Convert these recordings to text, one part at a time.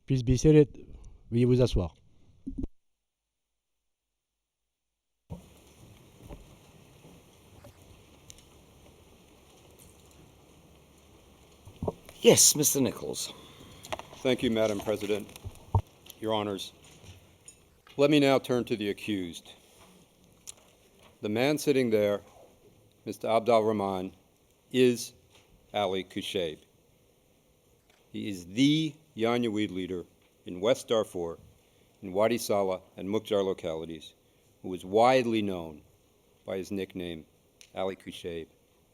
Please be seated. Veuillez vous asseoir. Yes, Mr. Nichols. Thank you, Madam President. Your Honors, let me now turn to the accused. The man sitting there, Mr. Abd-Al-Rahman, is Ali Kushayb. He is the Janjaweed leader in West Darfur, in Wadi Salah and Mukjar localities, who is widely known by his nickname, Ali Kushayb,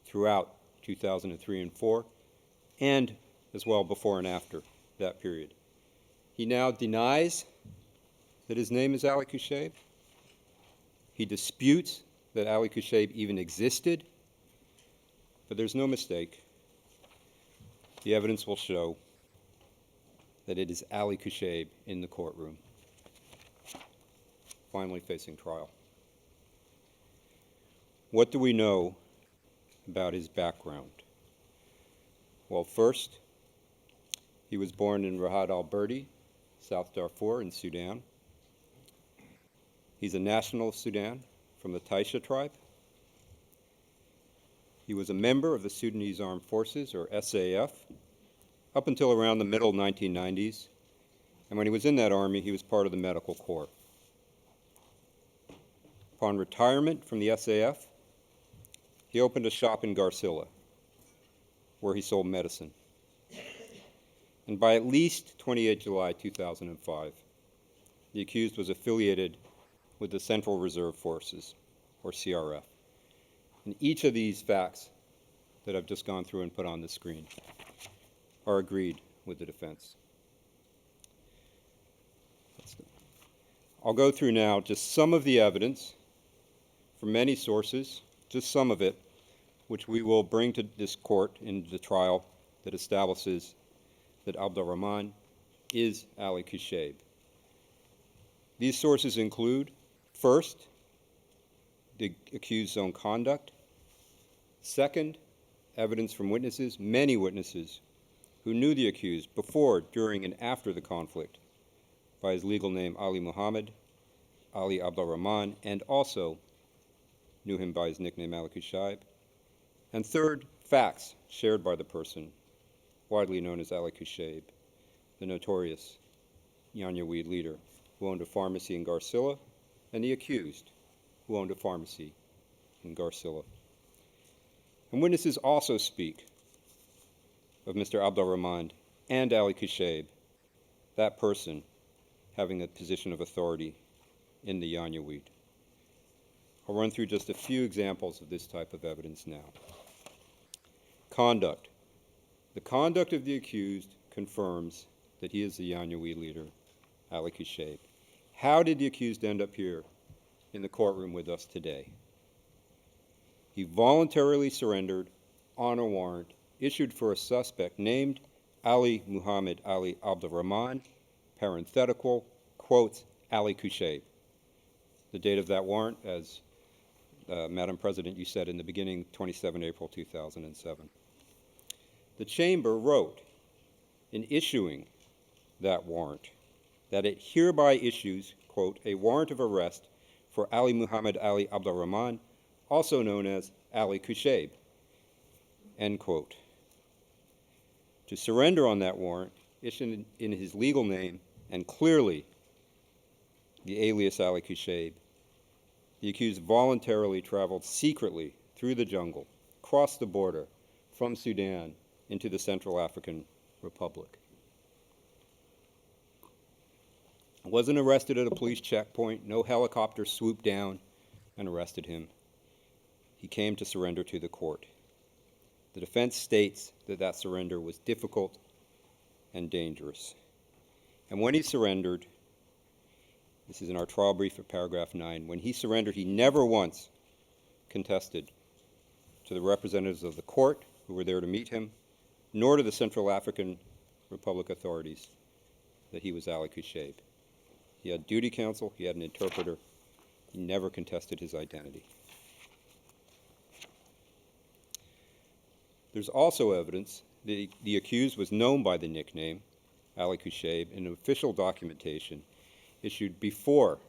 throughout 2003 and 4, and as well before and after that period. He now denies that his name is Ali Kushayb. He disputes that Ali Kushayb even existed, but there's no mistake. The evidence will show that it is Ali Kushayb in the courtroom, finally facing trial. What do we know about his background? Well, first, he was born in Rahad al-Berdi, South Darfur in Sudan. He's a national of Sudan from the Taisha tribe. He was a member of the Sudanese Armed Forces, or SAF, up until around the middle 1990s. And when he was in that army, he was part of the medical corps. Upon retirement from the SAF, he opened a shop in Garcilla, where he sold medicine. And by at least 28 July 2005, the accused was affiliated with the Central Reserve Forces, or CRF. And each of these facts that I've just gone through and put on the screen are agreed with the defense. I'll go through now just some of the evidence from many sources, just some of it, which we will bring to this court in the trial that establishes that Abd-Al-Rahman is Ali Kushayb. These sources include, first, the accused's own conduct. Second, evidence from witnesses, many witnesses, who knew the accused before, during, and after the conflict by his legal name Ali Muhammad, Ali Abd-Al-Rahman, and also knew him by his nickname Ali Kushayb. And third, facts shared by the person widely known as Ali Kushayb, the notorious Janjaweed leader who owned a pharmacy in Garcilla, and the accused who owned a pharmacy in Garcilla. And witnesses also speak of Mr. Abd-Al-Rahman and Ali Kushayb, that person having a position of authority in the Janjaweed. I'll run through just a few examples of this type of evidence now. Conduct. The conduct of the accused confirms that he is the Janjaweed leader, Ali Kushayb. How did the accused end up here in the courtroom with us today? He voluntarily surrendered on a warrant issued for a suspect named Ali Muhammad Ali Abd-Al-Rahman, parenthetical, quotes, Ali Kushayb. The date of that warrant, as Madam President, you said in the beginning, 27 April 2007. The chamber wrote in issuing that warrant that it hereby issues, quote, a warrant of arrest for Ali Muhammad Ali Abd-Al-Rahman, also known as Ali Kushayb, end quote. To surrender on that warrant, issued in his legal name and clearly the alias Ali Kushayb, the accused voluntarily traveled secretly through the jungle, crossed the border from Sudan into the Central African Republic. Wasn't arrested at a police checkpoint, no helicopter swooped down and arrested him. He came to surrender to the court. The defense states that that surrender was difficult and dangerous. And when he surrendered, this is in our trial brief at paragraph 9, when he surrendered, he never once contested to the representatives of the court who were there to meet him, nor to the Central African Republic authorities, that he was Ali Kushayb. He had duty counsel, he had an interpreter, he never contested his identity. There's also evidence that the accused was known by the nickname Ali Kushayb in official documentation issued before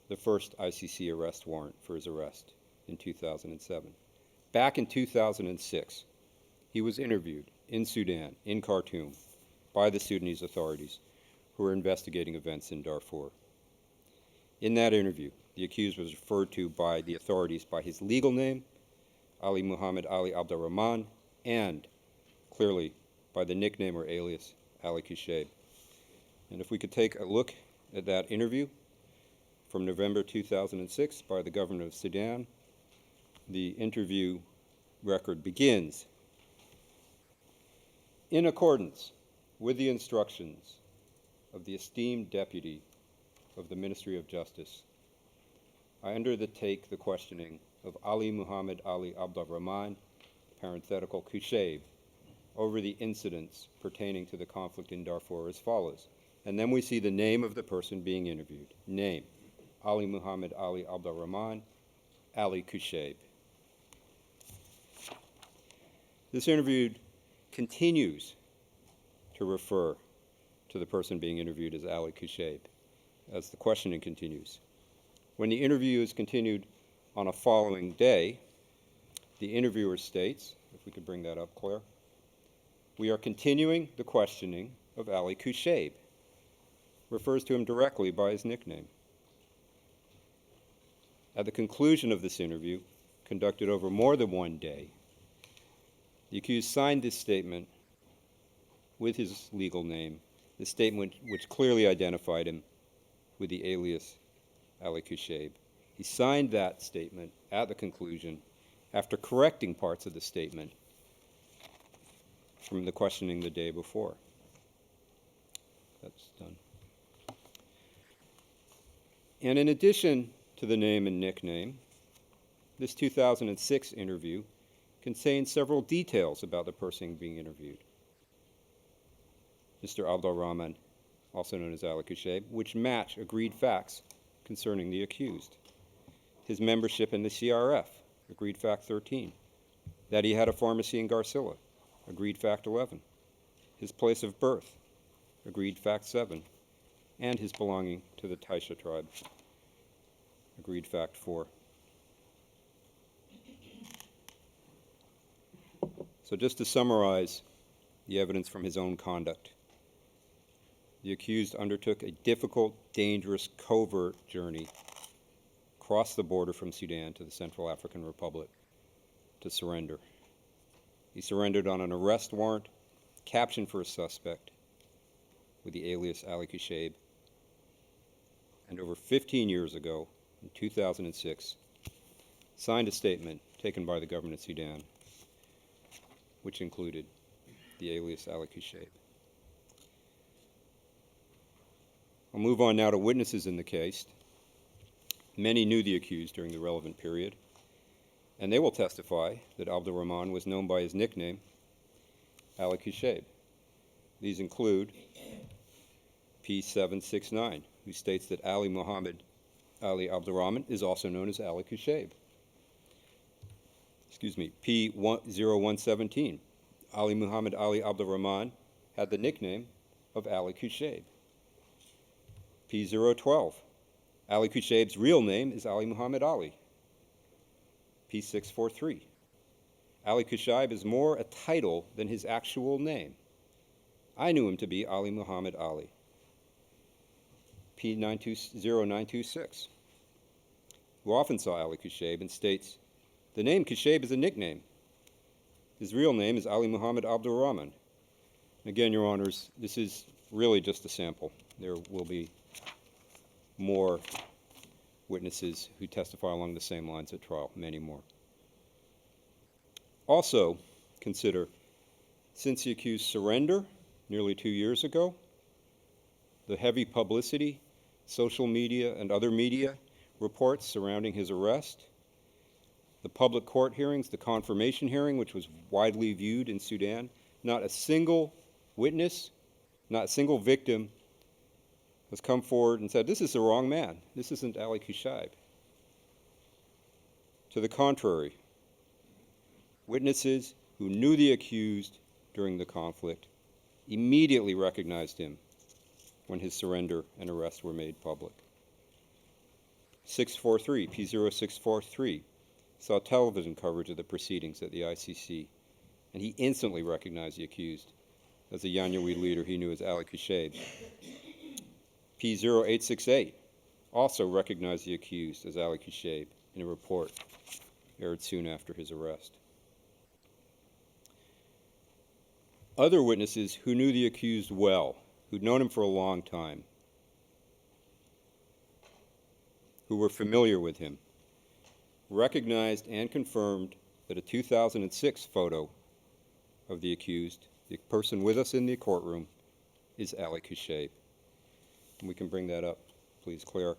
the first ICC arrest warrant for his arrest in 2007. Back in 2006, he was interviewed in Sudan, in Khartoum, by the Sudanese authorities who were investigating events in Darfur. In that interview, the accused was referred to by the authorities by his legal name, Ali Muhammad Ali Abd-Al-Rahman, and clearly by the nickname or alias, Ali Kushayb. And if we could take a look at that interview from November 2006 by the government of Sudan, the interview record begins. In accordance with the instructions of the esteemed deputy of the Ministry of Justice, I undertake the questioning of Ali Muhammad Ali Abd-Al-Rahman, parenthetical Kushayb, over the incidents pertaining to the conflict in Darfur as follows. And then we see the name of the person being interviewed. Name, Ali Muhammad Ali Abd-Al-Rahman, Ali Kushayb. This interview continues to refer to the person being interviewed as Ali Kushayb as the questioning continues. When the interview is continued on a following day, the interviewer states, if we could bring that up, Claire, we are continuing the questioning of Ali Kushayb, refers to him directly by his nickname. At the conclusion of this interview, conducted over more than one day, the accused signed this statement with his legal name, the statement which clearly identified him with the alias Ali Kushayb. He signed that statement at the conclusion after correcting parts of the statement from the questioning the day before. That's done. And in addition to the name and nickname, this 2006 interview contains several details about the person being interviewed. Mr. Abd-Al-Rahman, also known as Ali Kushayb, which match agreed facts concerning the accused. His membership in the CRF, agreed fact 13. That he had a pharmacy in Garcilla, agreed fact 11. His place of birth, agreed fact 7. And his belonging to the Taisha tribe, agreed fact 4. So just to summarize the evidence from his own conduct, the accused undertook a difficult, dangerous, covert journey across the border from Sudan to the Central African Republic to surrender. He surrendered on an arrest warrant, captioned for a suspect with the alias Ali Kushayb, and over 15 years ago, in 2006, signed a statement taken by the government of Sudan, which included the alias Ali Kushayb. I'll move on now to witnesses in the case. Many knew the accused during the relevant period, and they will testify that Abd-Al-Rahman was known by his nickname, Ali Kushayb. These include P769, who states that Ali Muhammad Ali Abd-Al-Rahman is also known as Ali Kushayb. P0117, Ali Muhammad Ali Abd-Al-Rahman had the nickname of Ali Kushayb. P012, Ali Kushayb's real name is Ali Muhammad Ali. P643, Ali Kushayb is more a title than his actual name. I knew him to be Ali Muhammad Ali. P0926, who often saw Ali Kushayb and states, the name Kushayb is a nickname. His real name is Ali Muhammad Abd-Al-Rahman. Again, Your Honors, this is really just a sample. There will be more witnesses who testify along the same lines at trial, many more. Also, consider, since the accused's surrender nearly 2 years ago, the heavy publicity, social media, and other media reports surrounding his arrest, the public court hearings, the confirmation hearing, which was widely viewed in Sudan, not a single witness, not a single victim has come forward and said, this is the wrong man. This isn't Ali Kushayb. To the contrary, witnesses who knew the accused during the conflict, immediately recognized him when his surrender and arrest were made public. 643, P0643, saw television coverage of the proceedings at the ICC, and he instantly recognized the accused as the Janjaweed leader he knew as Ali Kushayb. P0868 also recognized the accused as Ali Kushayb in a report aired soon after his arrest. Other witnesses who knew the accused well, who'd known him for a long time, who were familiar with him, recognized and confirmed that a 2006 photo of the accused, the person with us in the courtroom, is Ali Kushayb. And we can bring that up, please, Claire.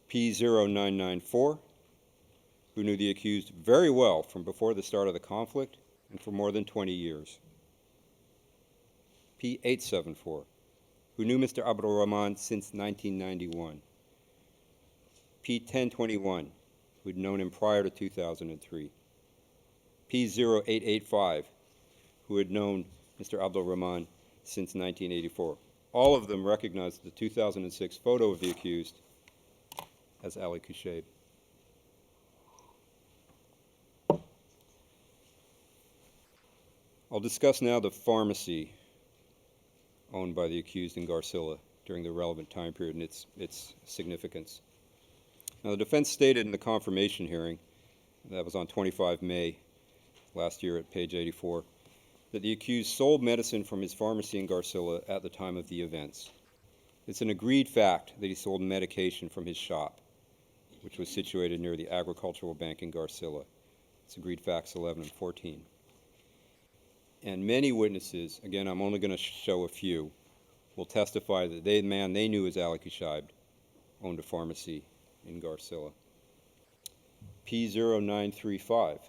P0994, who knew the accused very well from before the start of the conflict and for more than 20 years. P874, who knew Mr. Abd-Al-Rahman since 1991. P1021, who had known him prior to 2003. P0885, who had known Mr. Abd-Al-Rahman since 1984. All of them recognized the 2006 photo of the accused as Ali Kushayb. I'll discuss now the pharmacy owned by the accused in Garcilla during the relevant time period and its significance. Now, the defense stated in the confirmation hearing, that was on 25 May last year at page 84, that the accused sold medicine from his pharmacy in Garcilla at the time of the events. It's an agreed fact that he sold medication from his shop, which was situated near the agricultural bank in Garcilla. It's agreed facts 11 and 14. And many witnesses, again, I'm only going to show a few, will testify that the man they knew as Ali Kushayb owned a pharmacy in Garcilla. P0935.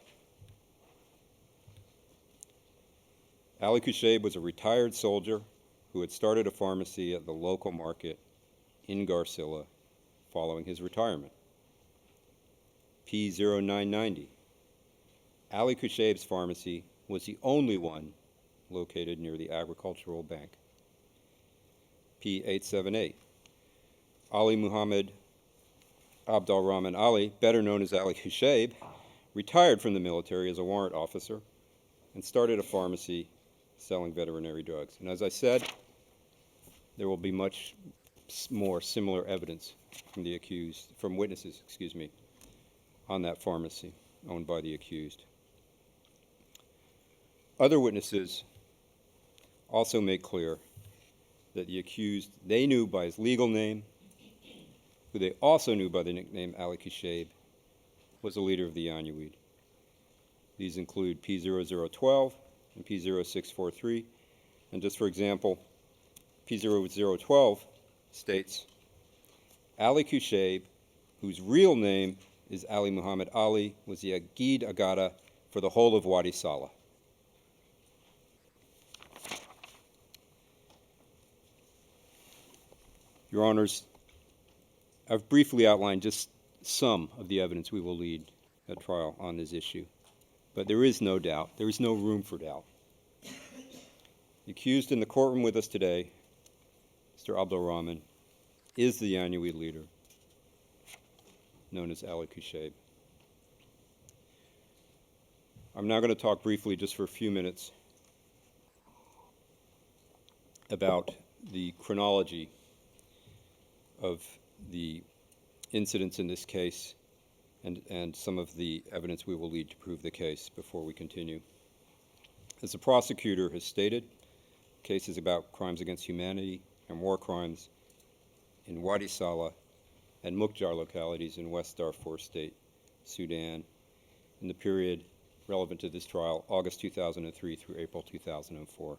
Ali Kushayb was a retired soldier who had started a pharmacy at the local market in Garcilla following his retirement. P0990. Ali Kushayb's pharmacy was the only one located near the agricultural bank. P878. Ali Muhammad Abd-Al-Rahman Ali, better known as Ali Kushayb, retired from the military as a warrant officer and started a pharmacy selling veterinary drugs. And as I said, there will be much more similar evidence from the accused, from witnesses, on that pharmacy owned by the accused. Other witnesses also make clear that the accused they knew by his legal name, who they also knew by the nickname Ali Kushayb, was a leader of the Janjaweed. These include P0012 and P0643. And just for example, P0012 states, Ali Kushayb, whose real name is Ali Muhammad Ali, was the Agid Agada for the whole of Wadi Salah. Your Honors, I've briefly outlined just some of the evidence we will lead at trial on this issue, but there is no doubt, there is no room for doubt. The accused in the courtroom with us today, Mr. Abd-Al-Rahman, is the Janjaweed leader known as Ali Kushayb. I'm now going to talk briefly, just for a few minutes, about the chronology of the incidents in this case and some of the evidence we will lead to prove the case before we continue. As the prosecutor has stated, cases about crimes against humanity and war crimes in Wadi Salah and Mukjar localities in West Darfur State, Sudan, in the period relevant to this trial, August 2003 through April 2004.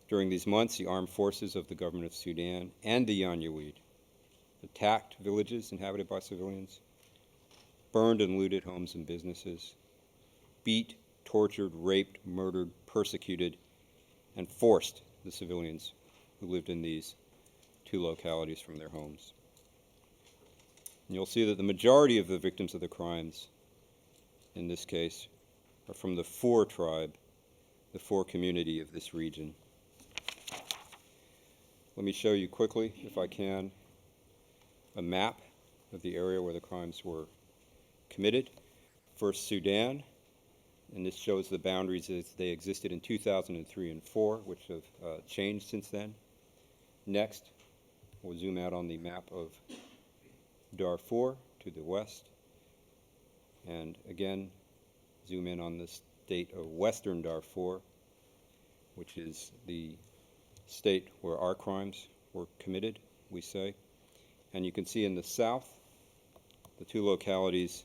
During these months, the armed forces of the government of Sudan and the Janjaweed attacked villages inhabited by civilians, burned and looted homes and businesses, beat, tortured, raped, murdered, persecuted, and forced the civilians who lived in these two localities from their homes. And you'll see that the majority of the victims of the crimes in this case are from the Fur tribe, the Fur community of this region Let me show you quickly, if I can, a map of the area where the crimes were committed. First, Sudan, and this shows the boundaries as they existed in 2003 and 4, which have changed since then. Next, we'll zoom out on the map of Darfur to the west, and again, zoom in on the state of Western Darfur, which is the state where our crimes were committed, we say. And you can see in the south, the two localities,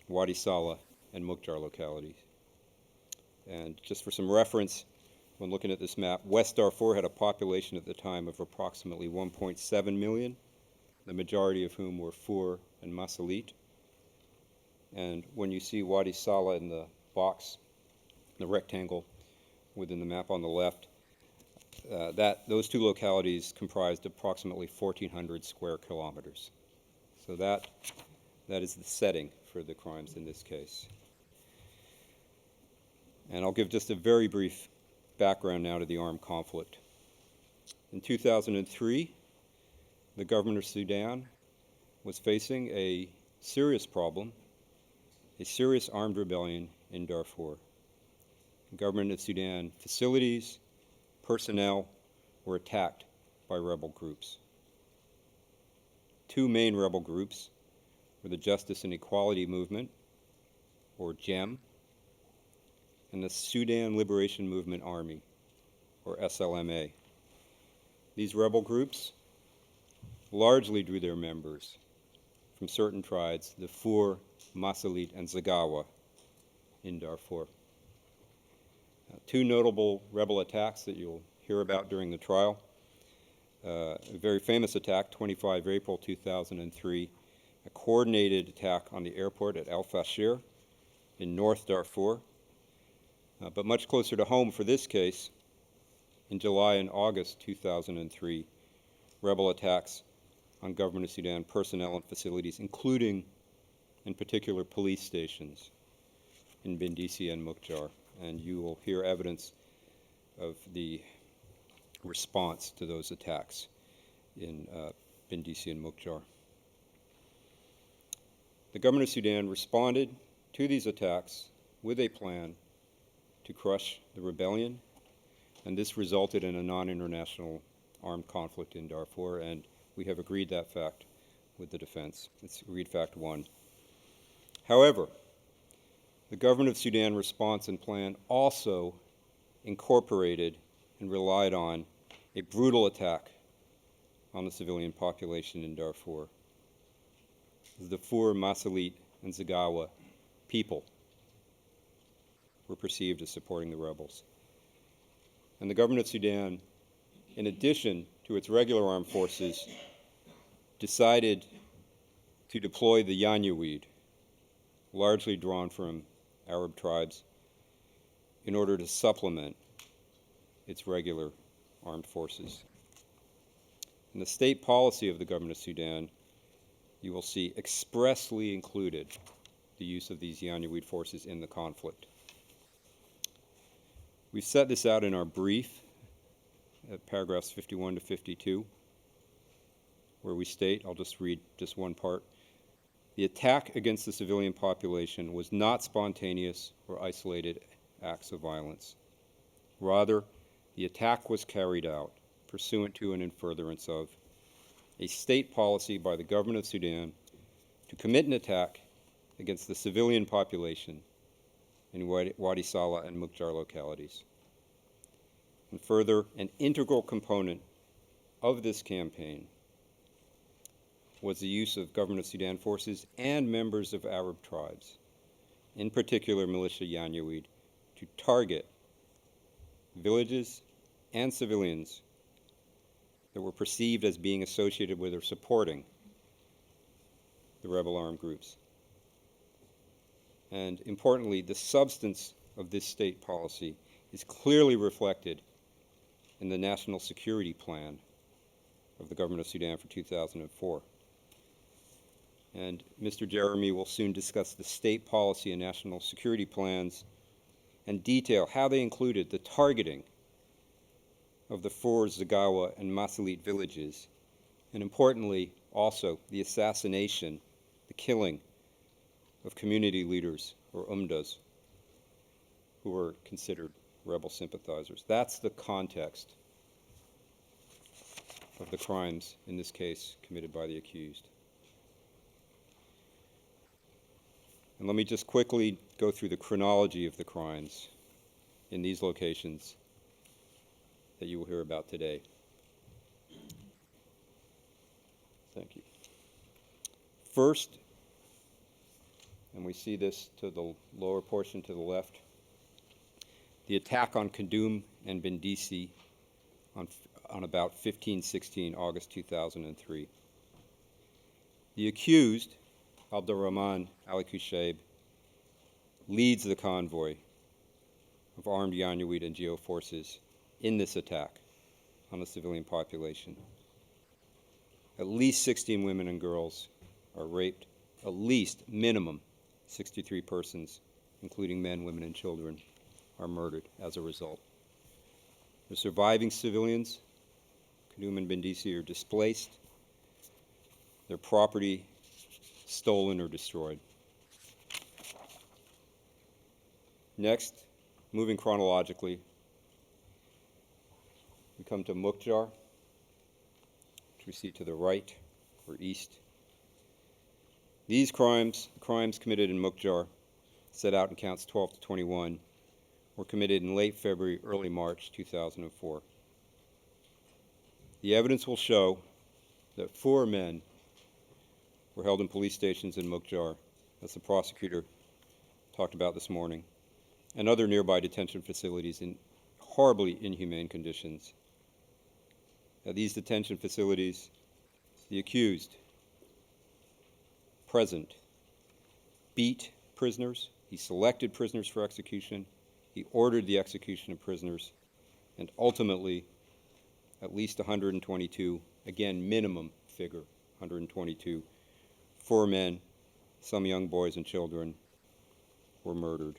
Wadi Saleh and Mukjar localities. And just for some reference, when looking at this map, West Darfur had a population at the time of approximately 1.7 million, the majority of whom were Fur and Masalit. And when you see Wadi Saleh in the box, the rectangle within the map on the left, those two localities comprised approximately 1,400 square kilometers. So that is the setting for the crimes in this case. And I'll give just a very brief background now to the armed conflict. In 2003, the government of Sudan was facing a serious problem, a serious armed rebellion in Darfur. The government of Sudan facilities, personnel were attacked by rebel groups. Two main rebel groups were the Justice and Equality Movement, or JEM, and the Sudan Liberation Movement Army, or SLMA. These rebel groups largely drew their members from certain tribes, the Fur, Masalit, and Zagawa in Darfur. Two notable rebel attacks that you'll hear about during the trial. A very famous attack, 25 April 2003, a coordinated attack on the airport at Al Fashir in North Darfur. But much closer to home for this case, in July and August 2003, rebel attacks on government of Sudan personnel and facilities, including, in particular, police stations in Bindisi and Mukjar. And you will hear evidence of the response to those attacks in Bindisi and Mukjar. The government of Sudan responded to these attacks with a plan to crush the rebellion, and this resulted in a non-international armed conflict in Darfur, and we have agreed that fact with the defense. It's agreed fact 1. However, the government of Sudan response and plan also incorporated and relied on a brutal attack on the civilian population in Darfur. The Fur, Masalit, and Zagawa people were perceived as supporting the rebels. And the government of Sudan, in addition to its regular armed forces, decided to deploy the Yanyaweed, largely drawn from Arab tribes, in order to supplement its regular armed forces. In the state policy of the government of Sudan, you will see expressly included the use of these Yanyaweed forces in the conflict. We've set this out in our brief at paragraphs 51 to 52, where we state, I'll just read just one part, the attack against the civilian population was not spontaneous or isolated acts of violence. Rather, the attack was carried out pursuant to and in furtherance of a state policy by the government of Sudan to commit an attack against the civilian population in Wadi Saleh and Mukjar localities. And further, an integral component of this campaign was the use of government of Sudan forces and members of Arab tribes, in particular militia Yanyaweed, to target villages and civilians that were perceived as being associated with or supporting the rebel armed groups. And importantly, the substance of this state policy is clearly reflected in the National Security Plan of the government of Sudan for 2004. And Mr. Jeremy will soon discuss the state policy and national security plans and detail how they included the targeting of the four Zagawa and Masalit villages, and importantly, also the assassination, the killing of community leaders, or umdas, who were considered rebel sympathizers. That's the context of the crimes, in this case, committed by the accused. And let me just quickly go through the chronology of the crimes in these locations that you will hear about today. Thank you. First, and we see this to the lower portion to the left, the attack on Kundum and Bindisi on about 15-16 August 2003. The accused, Abd-Al-Rahman al-Kushaib, leads the convoy of armed Yanyuid and Geo forces in this attack on the civilian population. At least 16 women and girls are raped, at least minimum 63 persons, including men, women, and children, are murdered as a result. The surviving civilians, Kundum and Bindisi, are displaced, their property stolen or destroyed. Next, moving chronologically, we come to Mukjar, which we see to the right or east. These crimes committed in Mukjar, set out in counts 12 to 21, were committed in late February, early March 2004. The evidence will show that 4 men were held in police stations in Mukjar, as the prosecutor talked about this morning, and other nearby detention facilities in horribly inhumane conditions. At these detention facilities, the accused, present, beat prisoners, he selected prisoners for execution, he ordered the execution of prisoners, and ultimately, at least 122, again, minimum figure, 122, 4 men, some young boys and children, were murdered.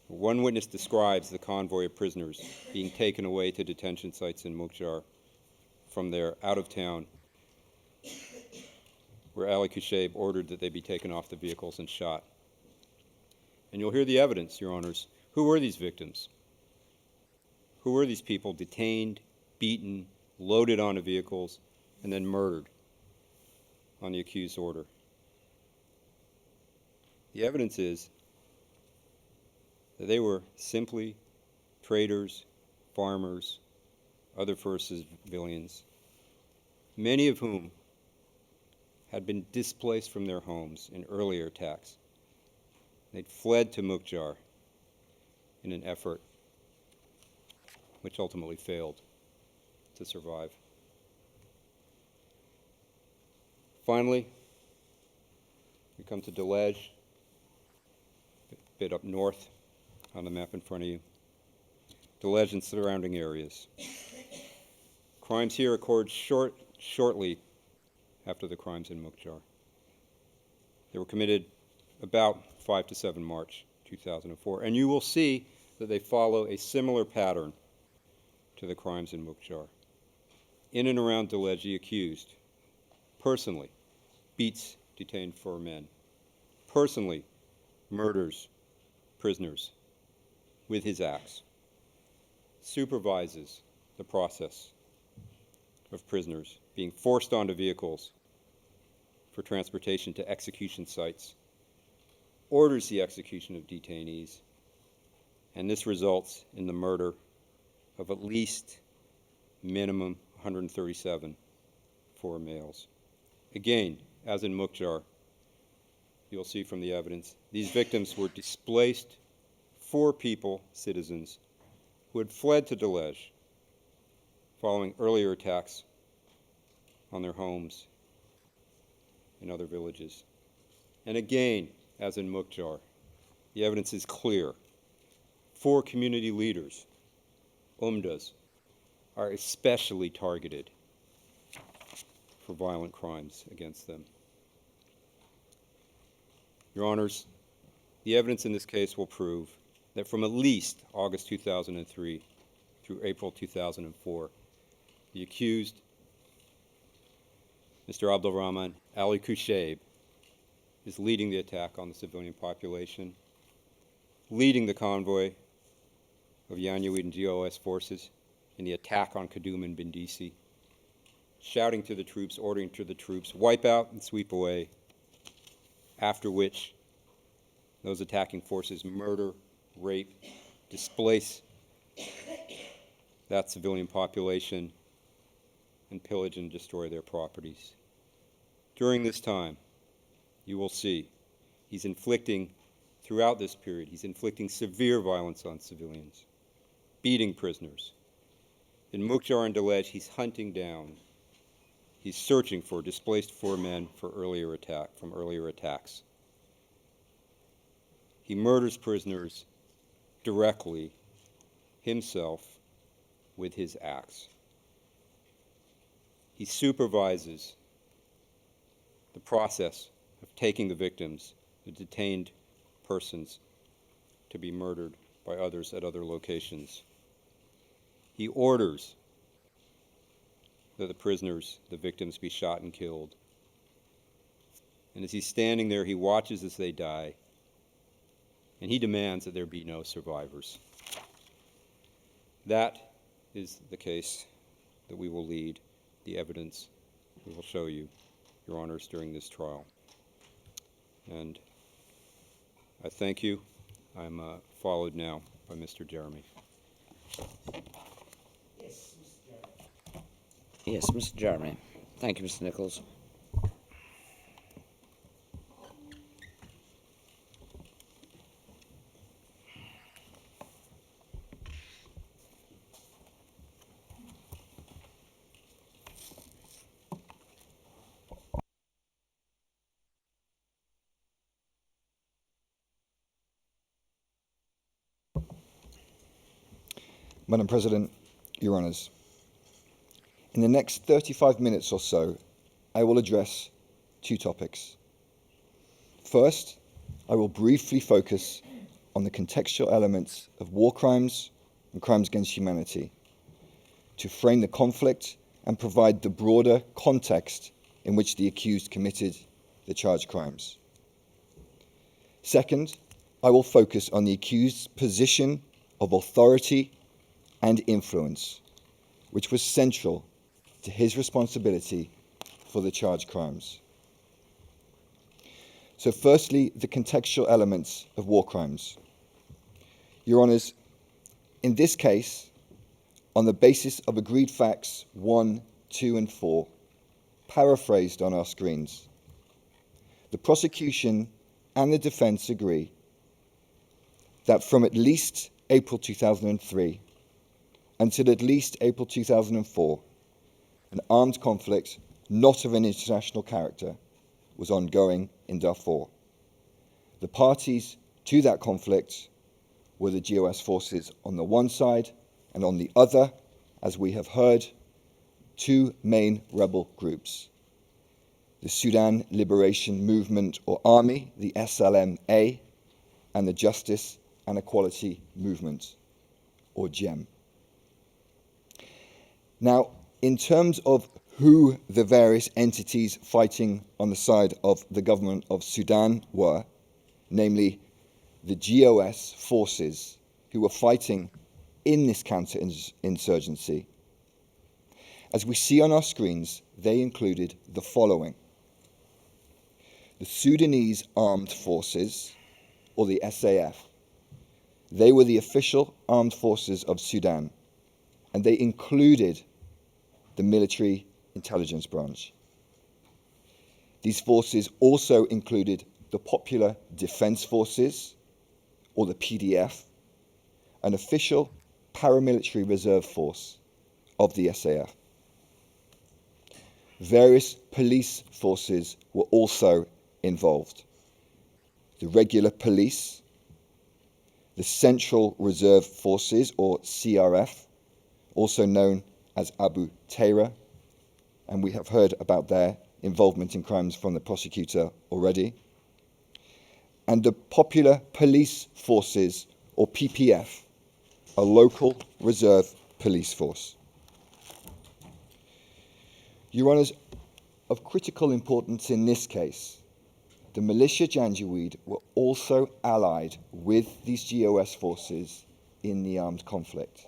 One witness describes the convoy of prisoners being taken away to detention sites in Mukjar from their out-of-town, where Ali Kushaib ordered that they be taken off the vehicles and shot. And you'll hear the evidence, Your Honors. Who were these victims? Who were these people detained, beaten, loaded onto vehicles, and then murdered on the accused's order? The evidence is that they were simply traders, farmers, other first civilians, many of whom had been displaced from their homes in earlier attacks. They'd fled to Mukjar in an effort which ultimately failed to survive. Finally, we come to Delej, a bit up north on the map in front of you. Delej and surrounding areas. Crimes here occurred shortly after the crimes in Mukjar. They were committed about 5 to 7 March 2004, and you will see that they follow a similar pattern to the crimes in Mukjar. In and around Delej, the accused personally beats detained 4 men, personally murders prisoners with his axe, supervises the process of prisoners being forced onto vehicles for transportation to execution sites, orders the execution of detainees, and this results in the murder of at least minimum 137 4 males. Again, as in Mukjar, you'll see from the evidence, these victims were displaced 4 people, citizens, who had fled to Delej following earlier attacks on their homes in other villages. And again, as in Mukjar, the evidence is clear. 4 community leaders, umdas, are especially targeted for violent crimes against them. Your Honors, the evidence in this case will prove that from at least August 2003 through April 2004. The accused, Mr. Abd-Al-Rahman Ali Kushayb, is leading the attack on the civilian population, leading the convoy of Janjaweed and GOS forces in the attack on Kadum and Bindisi, shouting to the troops, ordering to the troops, wipe out and sweep away, after which those attacking forces murder, rape, displace that civilian population, and pillage and destroy their properties. During this time, you will see he's inflicting, throughout this period, he's inflicting severe violence on civilians, beating prisoners. In Mukjar and Dalej, he's hunting down, he's searching for displaced 4 men from earlier attacks. He murders prisoners directly, himself, with his axe. He supervises the process of taking the victims, the detained persons, to be murdered by others at other locations. He orders that the prisoners, the victims, be shot and killed. And as he's standing there, he watches as they die, and he demands that there be no survivors. That is the case that we will lead, the evidence we will show you, Your Honors, during this trial. And I thank you. I'm followed now by Mr. Jeremy. Yes, Mr. Jeremy. Thank you, Mr. Nichols. Madam President, Your Honours, in the next 35 minutes or so, I will address 2 topics. First, I will briefly focus on the contextual elements of war crimes and crimes against humanity to frame the conflict and provide the broader context in which the accused committed the charged crimes. Second, I will focus on the accused's position of authority and influence, which was central to his responsibility for the charged crimes. So firstly, the contextual elements of war crimes. Your Honours, in this case, on the basis of agreed facts 1, 2, and 4, paraphrased on our screens, the prosecution and the defence agree that from at least April 2003 until at least April 2004, an armed conflict not of an international character was ongoing in Darfur. The parties to that conflict were the GOS forces on the one side, and on the other, as we have heard, 2 main rebel groups: the Sudan Liberation Movement or Army, the SLMA, and the Justice and Equality Movement, or GEM. Now, in terms of who the various entities fighting on the side of the government of Sudan were, namely the GOS forces who were fighting in this counter-insurgency, as we see on our screens, they included the following: the Sudanese Armed Forces, or the SAF. They were the official armed forces of Sudan, and they included the military intelligence branch. These forces also included the Popular Defense Forces, or the PDF, an official paramilitary reserve force of the SAF. Various police forces were also involved: the regular police, the Central Reserve Forces, or CRF, also known as Abu Taira, and we have heard about their involvement in crimes from the prosecutor already, and the Popular Police Forces, or PPF, a local reserve police force. Your Honours, of critical importance in this case, the militia Janjaweed were also allied with these GOS forces in the armed conflict.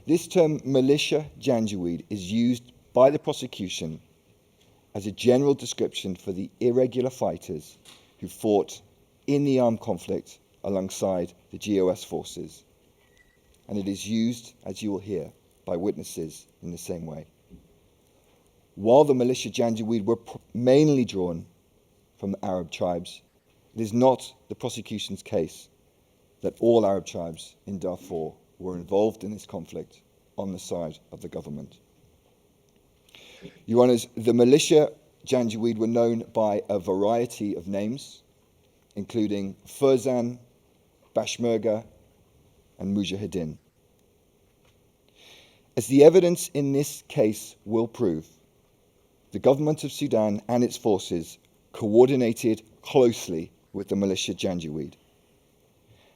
This term militia Janjaweed is used by the prosecution as a general description for the irregular fighters who fought in the armed conflict alongside the GOS forces, and it is used, as you will hear, by witnesses in the same way. While the militia Janjaweed were mainly drawn from the Arab tribes, it is not the prosecution's case that all Arab tribes in Darfur were involved in this conflict on the side of the government. Your Honours, the militia Janjaweed were known by a variety of names, including Furzan, Bashmerga, and Mujahideen. As the evidence in this case will prove, the government of Sudan and its forces coordinated closely with the militia Janjaweed.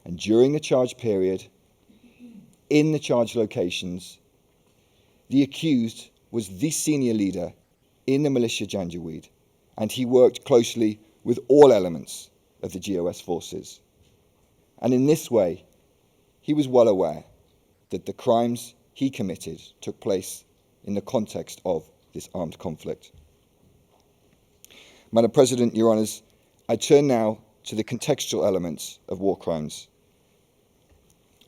And during the charge period, in the charge locations, the accused was the senior leader in the militia Janjaweed, and he worked closely with all elements of the GOS forces. And in this way, he was well aware that the crimes he committed took place in the context of this armed conflict. Madam President, Your Honours, I turn now to the contextual elements of war crimes,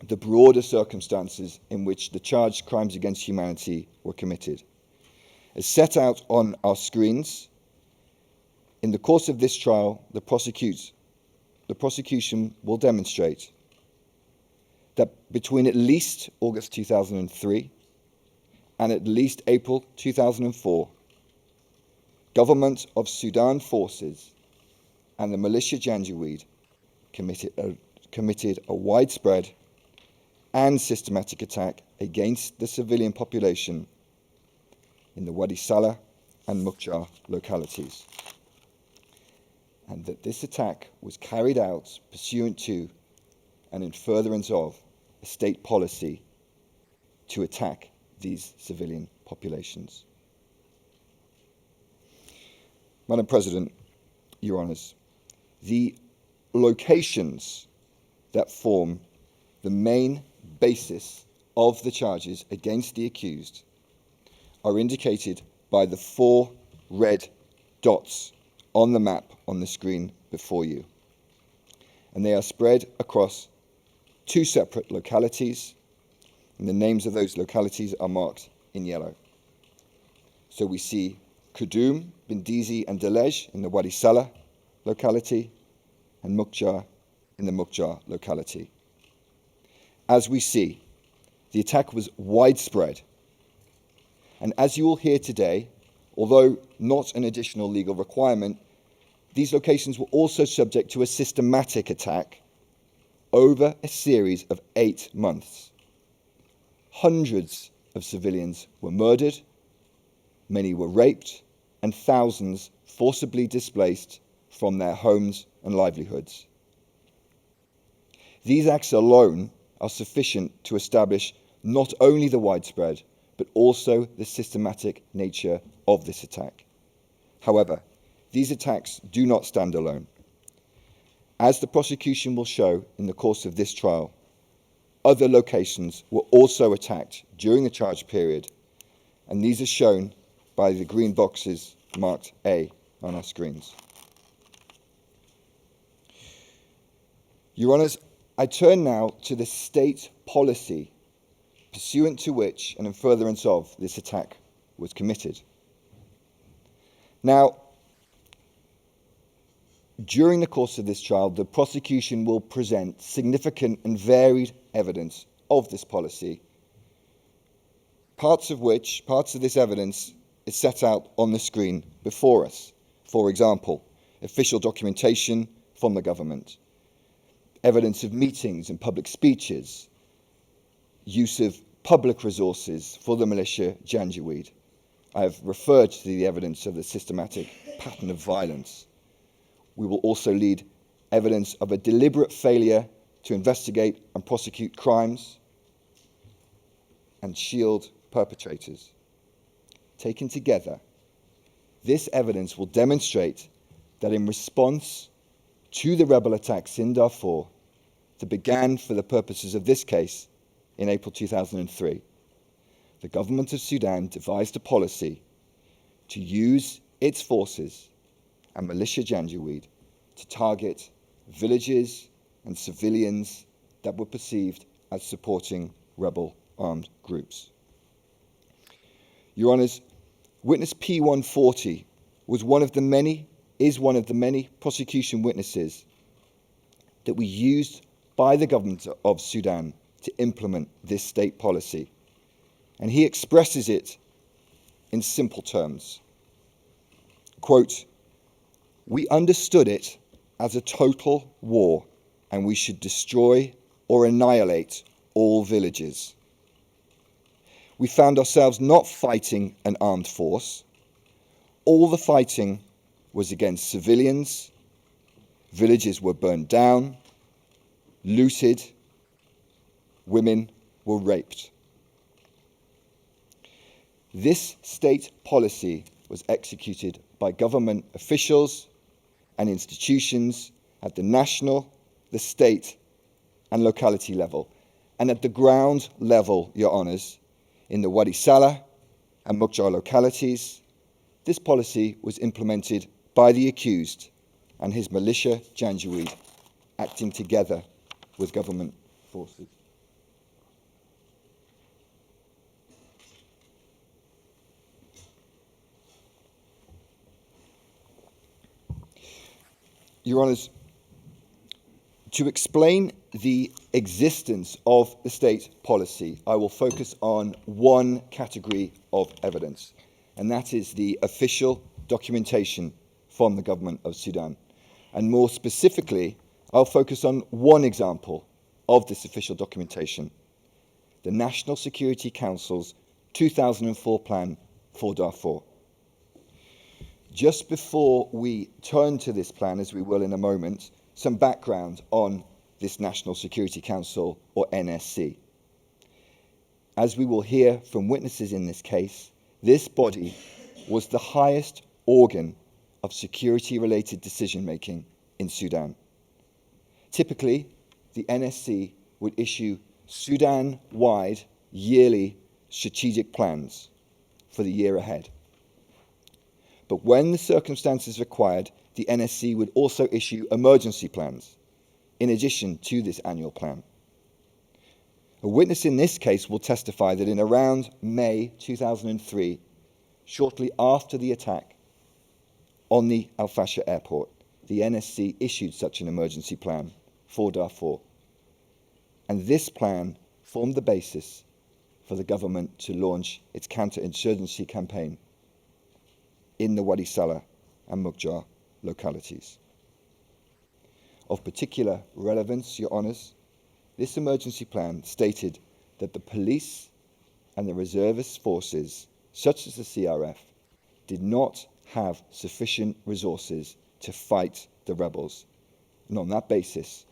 the broader circumstances in which the charged crimes against humanity were committed. As set out on our screens, in the course of this trial, the prosecution will demonstrate that between at least August 2003 and at least April 2004, government of Sudan forces and the militia Janjaweed committed a widespread and systematic attack against the civilian population in the Wadi Salah and Mukjar localities, and that this attack was carried out pursuant to and in furtherance of a state policy to attack these civilian populations. Madam President, Your Honours, the locations that form the main basis of the charges against the accused are indicated by the 4 red dots on the map on the screen before you. And they are spread across 2 separate localities, and the names of those localities are marked in yellow. So we see Kudum, Bindizi, and Delej in the Wadi Salah locality, and Mukjar in the Mukjar locality. As we see, the attack was widespread, and as you will hear today, although not an additional legal requirement, these locations were also subject to a systematic attack over a series of 8 months. Hundreds of civilians were murdered, many were raped, and thousands forcibly displaced from their homes and livelihoods. These acts alone are sufficient to establish not only the widespread, but also the systematic nature of this attack. However, these attacks do not stand alone. As the prosecution will show in the course of this trial, other locations were also attacked during the charge period, and these are shown by the green boxes marked A on our screens. Your Honours, I turn now to the state policy pursuant to which and in furtherance of this attack was committed. Now, during the course of this trial, the prosecution will present significant and varied evidence of this policy, parts of this evidence is set out on the screen before us. For example, official documentation from the government, evidence of meetings and public speeches, use of public resources for the militia Janjaweed. I have referred to the evidence of the systematic pattern of violence. We will also lead evidence of a deliberate failure to investigate and prosecute crimes, and shield perpetrators. Taken together, this evidence will demonstrate that in response to the rebel attacks in Darfur that began for the purposes of this case in April 2003, the government of Sudan devised a policy to use its forces and militia Janjaweed to target villages and civilians that were perceived as supporting rebel armed groups. Your Honours, witness P140 is one of the many prosecution witnesses that were used by the government of Sudan to implement this state policy. And he expresses it in simple terms. Quote, "We understood it as a total war, and we should destroy or annihilate all villages. We found ourselves not fighting an armed force. All the fighting was against civilians. Villages were burned down, looted, women were raped." This state policy was executed by government officials and institutions at the national, the state, and locality level, and at the ground level, Your Honours, in the Wadi Salah and Mukjar localities. This policy was implemented by the accused and his militia Janjaweed, acting together with government forces. Your Honours, to explain the existence of the state policy, I will focus on one category of evidence, and that is the official documentation from the government of Sudan. And more specifically, I'll focus on one example of this official documentation, the National Security Council's 2004 plan for Darfur. Just before we turn to this plan, as we will in a moment, some background on this National Security Council, or NSC. As we will hear from witnesses in this case, this body was the highest organ of security-related decision-making in Sudan. Typically, the NSC would issue Sudan-wide yearly strategic plans for the year ahead. But when the circumstances required, the NSC would also issue emergency plans in addition to this annual plan. A witness in this case will testify that in around May 2003, shortly after the attack on the Al-Fasher airport, the NSC issued such an emergency plan for Darfur. And this plan formed the basis for the government to launch its counterinsurgency campaign in the Wadi Salah and Mukjar localities. Of particular relevance, Your Honours, this emergency plan stated that the police and the reservist forces, such as the CRF, did not have sufficient resources to fight the rebels. And on that basis,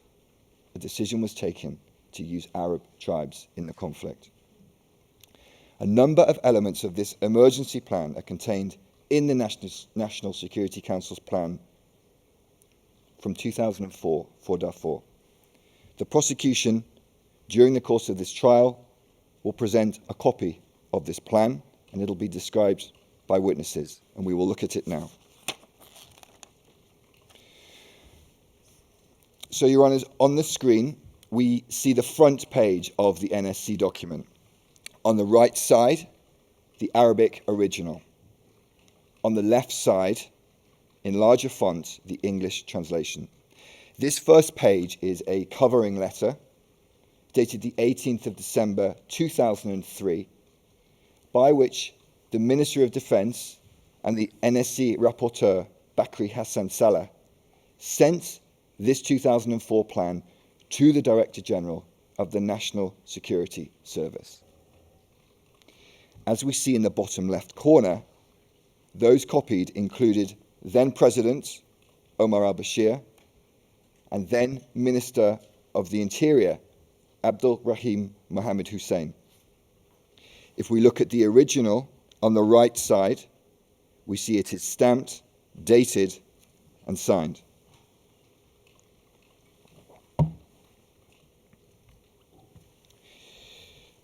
a decision was taken to use Arab tribes in the conflict. A number of elements of this emergency plan are contained in the National Security Council's plan from 2004 for Darfur. The prosecution, during the course of this trial, will present a copy of this plan, and it'll be described by witnesses, and we will look at it now. So, Your Honours, on the screen, we see the front page of the NSC document. On the right side, the Arabic original. On the left side, in larger font, the English translation. This first page is a covering letter dated the 18th of December 2003, by which the Minister of Defence and the NSC rapporteur, Bakri Hassan Salah, sent this 2004 plan to the Director General of the National Security Service. As we see in the bottom left corner, those copied included then President Omar al-Bashir and then Minister of the Interior Abd-Al-Rahman Mohammed Hussein. If we look at the original on the right side, we see it is stamped, dated, and signed.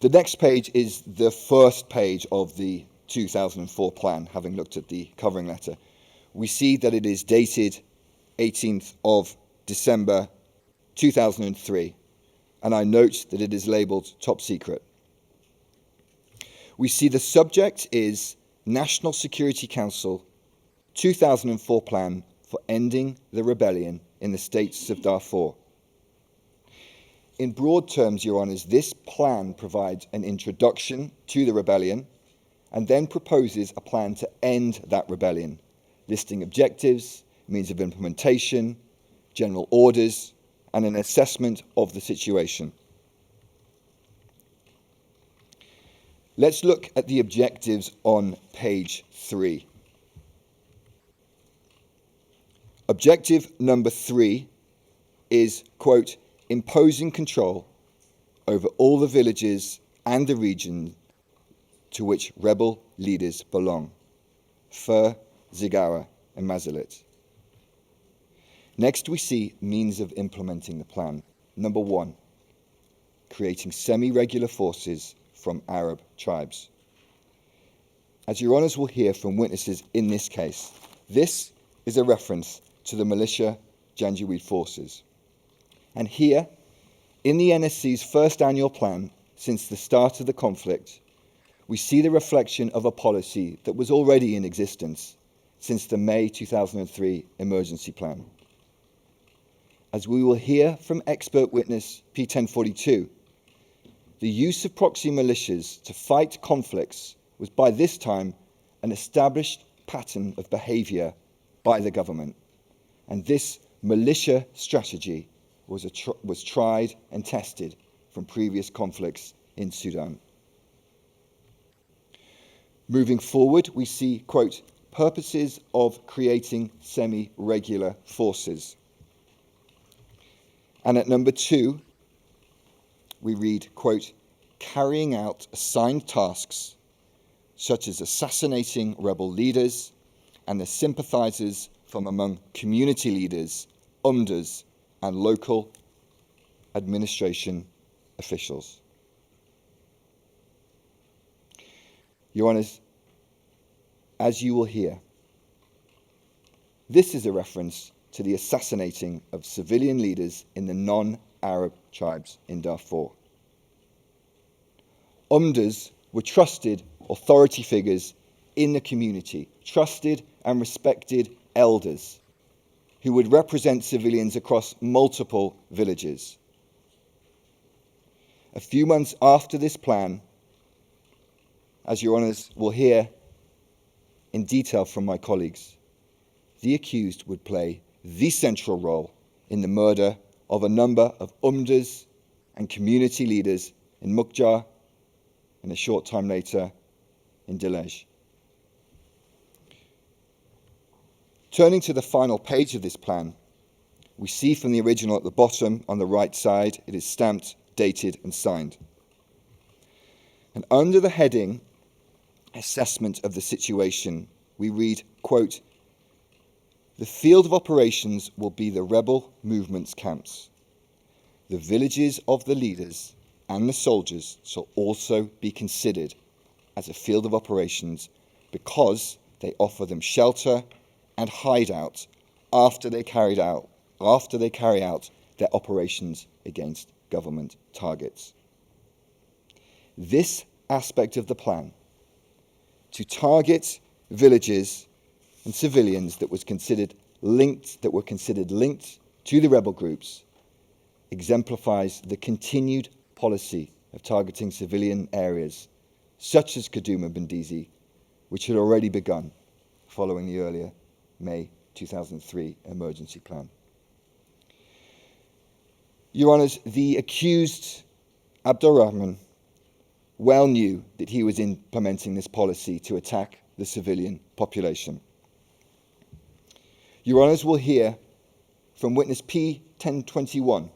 The next page is the first page of the 2004 plan, having looked at the covering letter. We see that it is dated 18th of December 2003, and I note that it is labelled top secret. We see the subject is National Security Council 2004 Plan for Ending the Rebellion in the States of Darfur. In broad terms, Your Honours, this plan provides an introduction to the rebellion and then proposes a plan to end that rebellion, listing objectives, means of implementation, general orders, and an assessment of the situation. Let's look at the objectives on page 3. Objective number 3 is, quote, imposing control over all the villages and the region to which rebel leaders belong, Fur, Zigara, and Mazalit. Next, we see means of implementing the plan. Number 1, creating semi-regular forces from Arab tribes. As Your Honours will hear from witnesses in this case, this is a reference to the militia Janjaweed forces. And here, in the NSC's first annual plan since the start of the conflict, we see the reflection of a policy that was already in existence since the May 2003 emergency plan. As we will hear from expert witness P1042, the use of proxy militias to fight conflicts was by this time an established pattern of behaviour by the government, and this militia strategy was tried and tested from previous conflicts in Sudan. Moving forward, we see, quote, purposes of creating semi-regular forces. And at number 2, we read, quote, carrying out assigned tasks such as assassinating rebel leaders and the sympathizers from among community leaders, umdas, and local administration officials. Your Honours, as you will hear, this is a reference to the assassinating of civilian leaders in the non-Arab tribes in Darfur. Umdas were trusted authority figures in the community, trusted and respected elders who would represent civilians across multiple villages. A few months after this plan, as Your Honours will hear in detail from my colleagues, the accused would play the central role in the murder of a number of umdas and community leaders in Mukjar and a short time later in Delej. Turning to the final page of this plan, we see from the original at the bottom on the right side, it is stamped, dated and signed. And under the heading, assessment of the situation, we read, quote, the field of operations will be the rebel movement's camps. The villages of the leaders and the soldiers shall also be considered as a field of operations because they offer them shelter and hideout after they carry out their operations against government targets. This aspect of the plan, to target villages and civilians that were considered linked to the rebel groups, exemplifies the continued policy of targeting civilian areas such as Kaduma Bendizi, which had already begun following the earlier May 2003 emergency plan. Your Honours, the accused Abd-Al-Rahman well knew that he was implementing this policy to attack the civilian population. Your Honours will hear from witness P1021,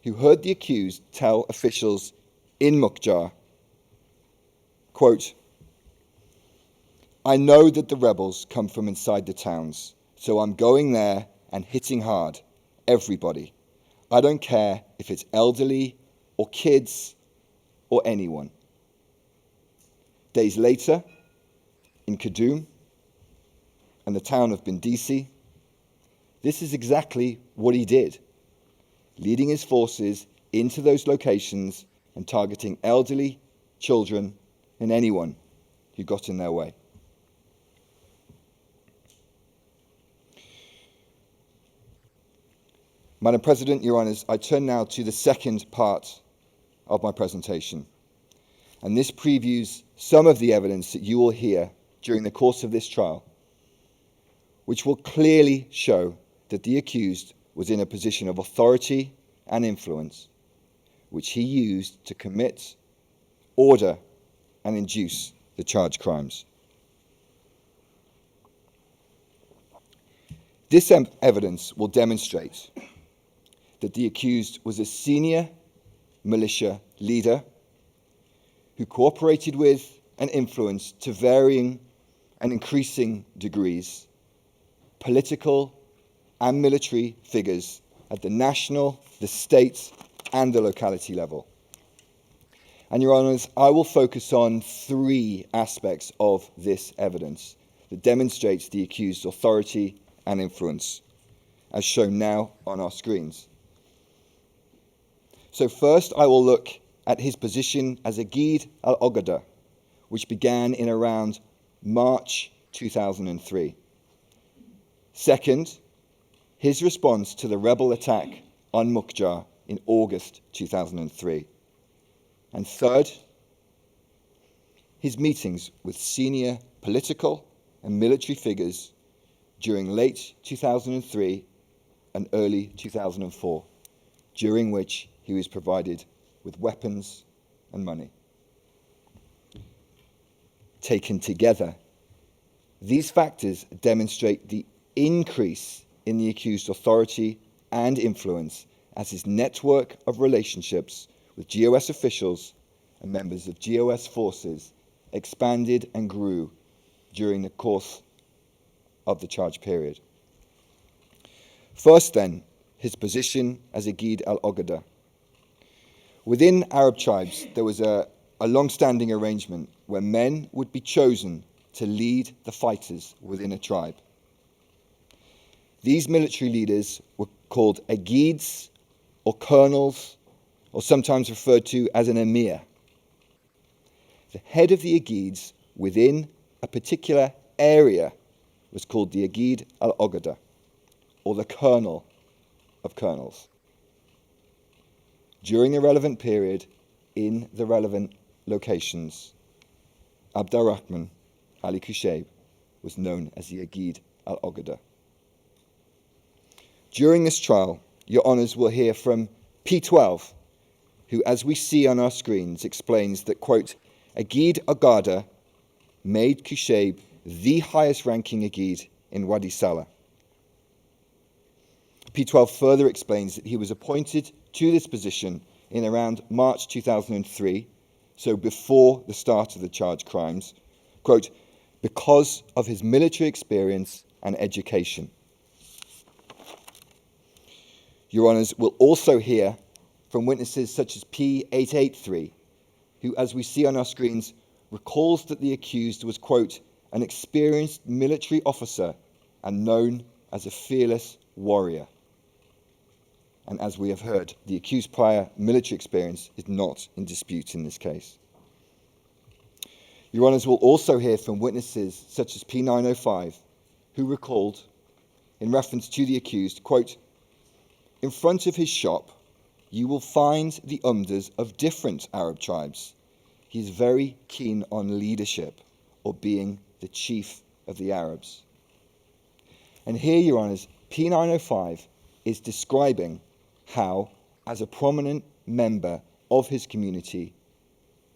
who heard the accused tell officials in Mukjar quote, "I know that the rebels come from inside the towns, so I'm going there and hitting hard, everybody. I don't care if it's elderly or kids or anyone." Days later, in Kadum and the town of Bindisi, this is exactly what he did, leading his forces into those locations and targeting elderly, children, and anyone who got in their way. Madam President, Your Honours, I turn now to the second part of my presentation, and this previews some of the evidence that you will hear during the course of this trial, which will clearly show that the accused was in a position of authority and influence, which he used to commit, order, and induce the charged crimes. This evidence will demonstrate that the accused was a senior militia leader who cooperated with and influenced to varying and increasing degrees political and military figures at the national, the state, and the locality level. And Your Honours, I will focus on three aspects of this evidence that demonstrates the accused's authority and influence, as shown now on our screens. So first, I will look at his position as a Guide al-Oghada, which began in around March 2003. Second, his response to the rebel attack on Mukjar in August 2003. And third, his meetings with senior political and military figures during late 2003 and early 2004, during which he was provided with weapons and money. Taken together, these factors demonstrate the increase in the accused's authority and influence as his network of relationships with GOS officials and members of GOS forces expanded and grew during the course of the charge period. First then, his position as a Guide al-Oghada. Within Arab tribes, there was a long-standing arrangement where men would be chosen to lead the fighters within a tribe. These military leaders were called agids or colonels, or sometimes referred to as an emir. The head of the agids within a particular area was called the Agid al-Oghada, or the colonel of colonels. During the relevant period, in the relevant locations, Abd-Al-Rahman Ali Kushayb was known as the Agid al-Oghada. During this trial, Your Honours will hear from P12, who, as we see on our screens, explains that, quote, Agid al-Oghada made Kushayb the highest ranking Agid in Wadi Salah. P12 further explains that he was appointed to this position in around March 2003, so before the start of the charged crimes, quote, because of his military experience and education. Your Honours will also hear from witnesses such as P883, who, as we see on our screens, recalls that the accused was, quote, an experienced military officer and known as a fearless warrior. And as we have heard, the accused's prior military experience is not in dispute in this case. Your Honours will also hear from witnesses such as P905, who recalled, in reference to the accused, quote, in front of his shop, you will find the umdas of different Arab tribes. He is very keen on leadership, or being the chief of the Arabs. And here, Your Honours, P905 is describing how, as a prominent member of his community,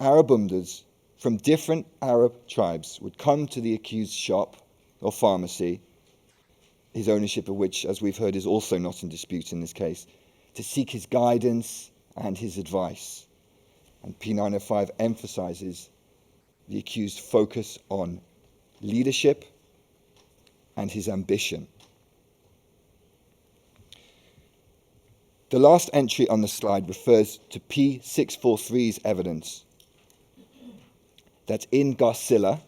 Arab umdas from different Arab tribes would come to the accused's shop or pharmacy, his ownership of which, as we've heard, is also not in dispute in this case, to seek his guidance and his advice. And P905 emphasizes the accused focus on leadership and his ambition. The last entry on the slide refers to P643's evidence that in Garcilla,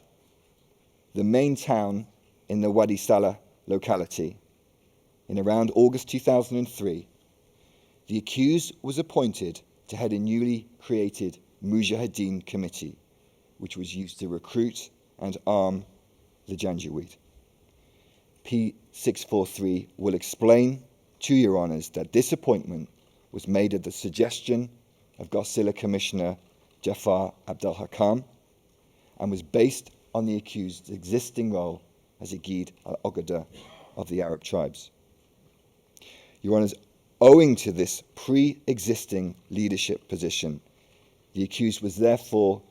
the main town in the Wadi Salah locality, in around August 2003, the accused was appointed to head a newly created Mujahideen committee, which was used to recruit and arm the Janjaweed. P643 will explain to Your Honours that this appointment was made at the suggestion of Garcilla Commissioner Jafar Abd-Al-Rahman and was based on the accused's existing role as a Gid al-Oghada of the Arab tribes. Your Honours, owing to this pre-existing leadership position, the accused was therefore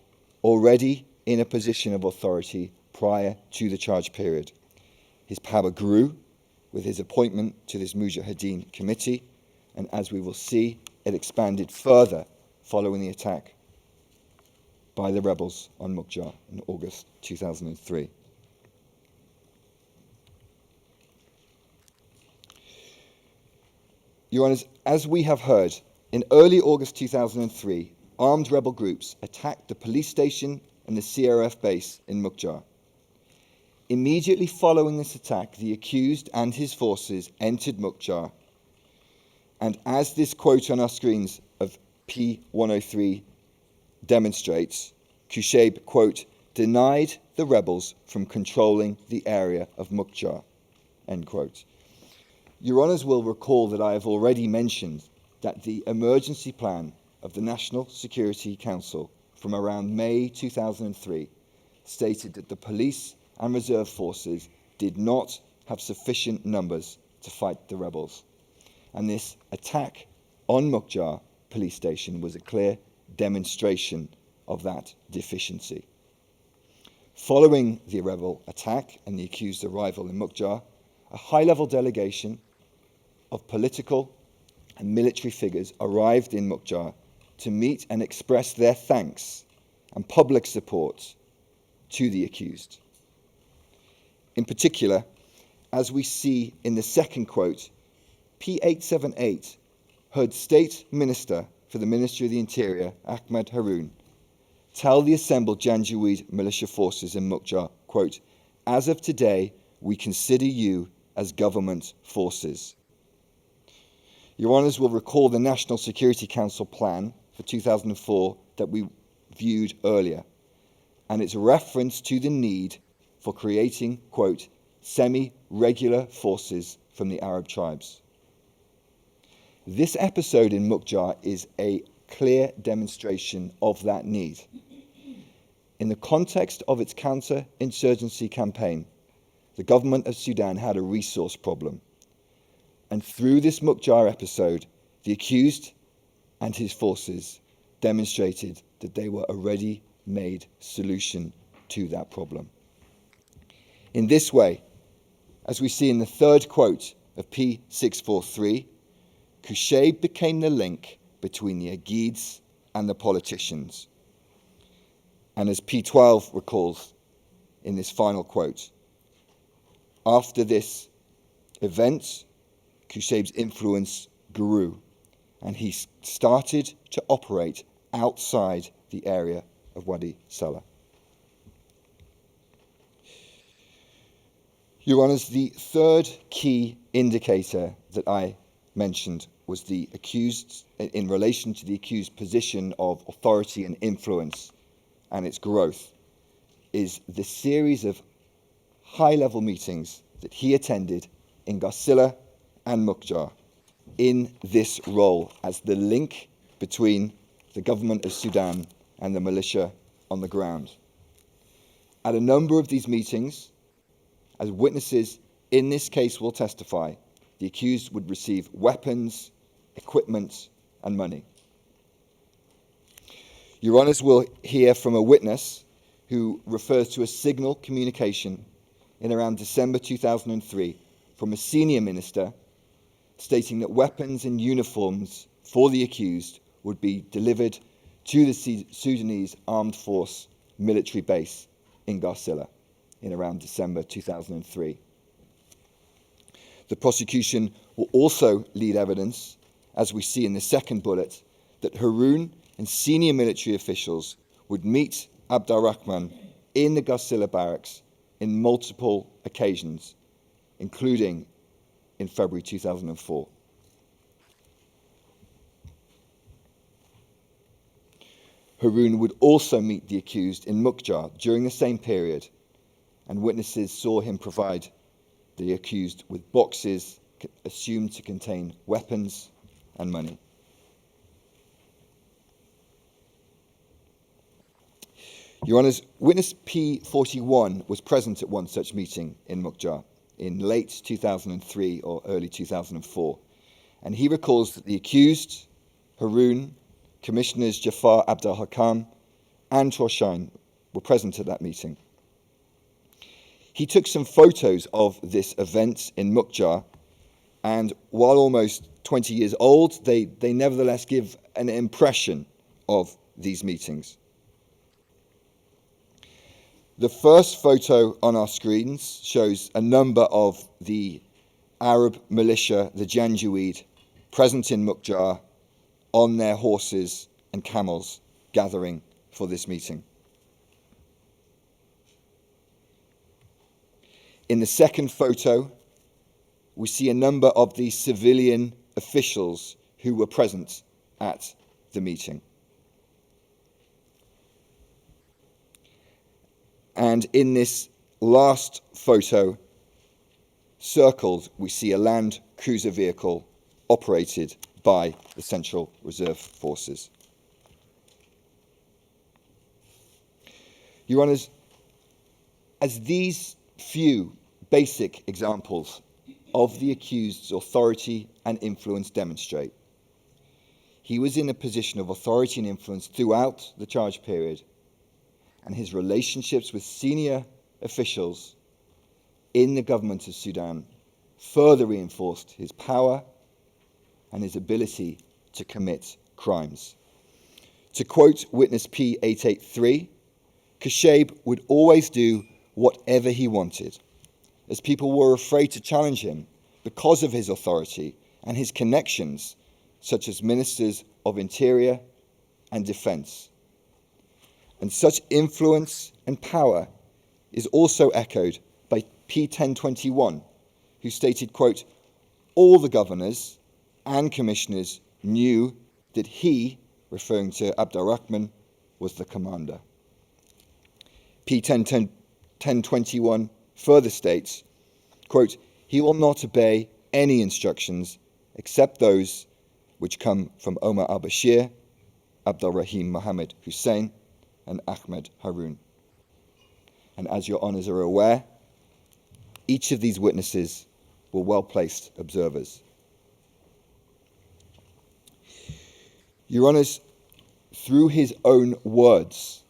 already in a position of authority prior to the charge period. His power grew with his appointment to this Mujahideen committee, and as we will see, it expanded further following the attack by the rebels on Mukjar in August 2003. Your Honours, as we have heard, in early August 2003, armed rebel groups attacked the police station and the CRF base in Mukjar. Immediately following this attack, the accused and his forces entered Mukjar, and as this quote on our screens of P103 demonstrates, Kushayb, quote, denied the rebels from controlling the area of Mukjar, end quote. Your Honours will recall that I have already mentioned that the emergency plan of the National Security Council from around May 2003 stated that the police and reserve forces did not have sufficient numbers to fight the rebels. And this attack on Mukjar police station was a clear demonstration of that deficiency. Following the rebel attack and the accused arrival in Mukjar, a high-level delegation of political and military figures arrived in Mukjar to meet and express their thanks and public support to the accused. In particular, as we see in the second quote, P878 heard State Minister for the Ministry of the Interior, Ahmed Haroun, tell the assembled Janjaweed militia forces in Mukjar, quote, as of today, we consider you as government forces. Your Honours will recall the National Security Council plan for 2004 that we viewed earlier, and its reference to the need for creating, quote, semi-regular forces from the Arab tribes. This episode in Mukjar is a clear demonstration of that need. In the context of its counter-insurgency campaign, the government of Sudan had a resource problem. And through this Mukjar episode, the accused and his forces demonstrated that they were a ready-made solution to that problem. In this way, as we see in the third quote of P643, Kushayb became the link between the Agids and the politicians. And as P12 recalls in this final quote, after this event, Kushayb's influence grew, and he started to operate outside the area of Wadi Salah. Your Honours, the third key indicator that I mentioned was the accused, in relation to the accused's position of authority and influence and its growth, is the series of high-level meetings that he attended in Garcilla and Mukjar in this role as the link between the government of Sudan and the militia on the ground. At a number of these meetings, as witnesses in this case will testify, the accused would receive weapons, equipment, and money. Your Honours will hear from a witness who refers to a signal communication in around December 2003 from a senior minister stating that weapons and uniforms for the accused would be delivered to the Sudanese armed force military base in Garcilla in around December 2003. The prosecution will also lead evidence, as we see in the second bullet, that Haroun and senior military officials would meet Abd-Al-Rahman in the Garcilla barracks in multiple occasions, including in February 2004. Haroun would also meet the accused in Mukjar during the same period, and witnesses saw him provide the accused with boxes assumed to contain weapons and money. Your Honours, witness P41 was present at one such meeting in Mukjar in late 2003 or early 2004, and he recalls that the accused, Haroun, Commissioners Jafar Abd-Al-Hakam and Troshain were present at that meeting. He took some photos of this event in Mukjar, and while almost 20 years old, they nevertheless give an impression of these meetings. The first photo on our screens shows a number of the Arab militia, the Janjaweed, present in Mukjar on their horses and camels, gathering for this meeting. In the second photo, we see a number of the civilian officials who were present at the meeting. And in this last photo, circled, we see a Land Cruiser vehicle operated by the Central Reserve Forces. Your Honours, as these few basic examples of the accused's authority and influence demonstrate, he was in a position of authority and influence throughout the charge period, and his relationships with senior officials in the government of Sudan further reinforced his power and his ability to commit crimes. To quote witness P883, Kashabe would always do whatever he wanted, as people were afraid to challenge him because of his authority and his connections, such as ministers of Interior and Defence. And such influence and power is also echoed by P1021, who stated, quote, all the governors and commissioners knew that he, referring to Abd-Al-Rahman, was the commander. P1021 further states, quote, he will not obey any instructions except those which come from Omar al-Bashir, Abd-Al-Rahim Mohammed Hussein, and Ahmed Haroun. And as your honours are aware, each of these witnesses were well-placed observers. Your honours, through his own words,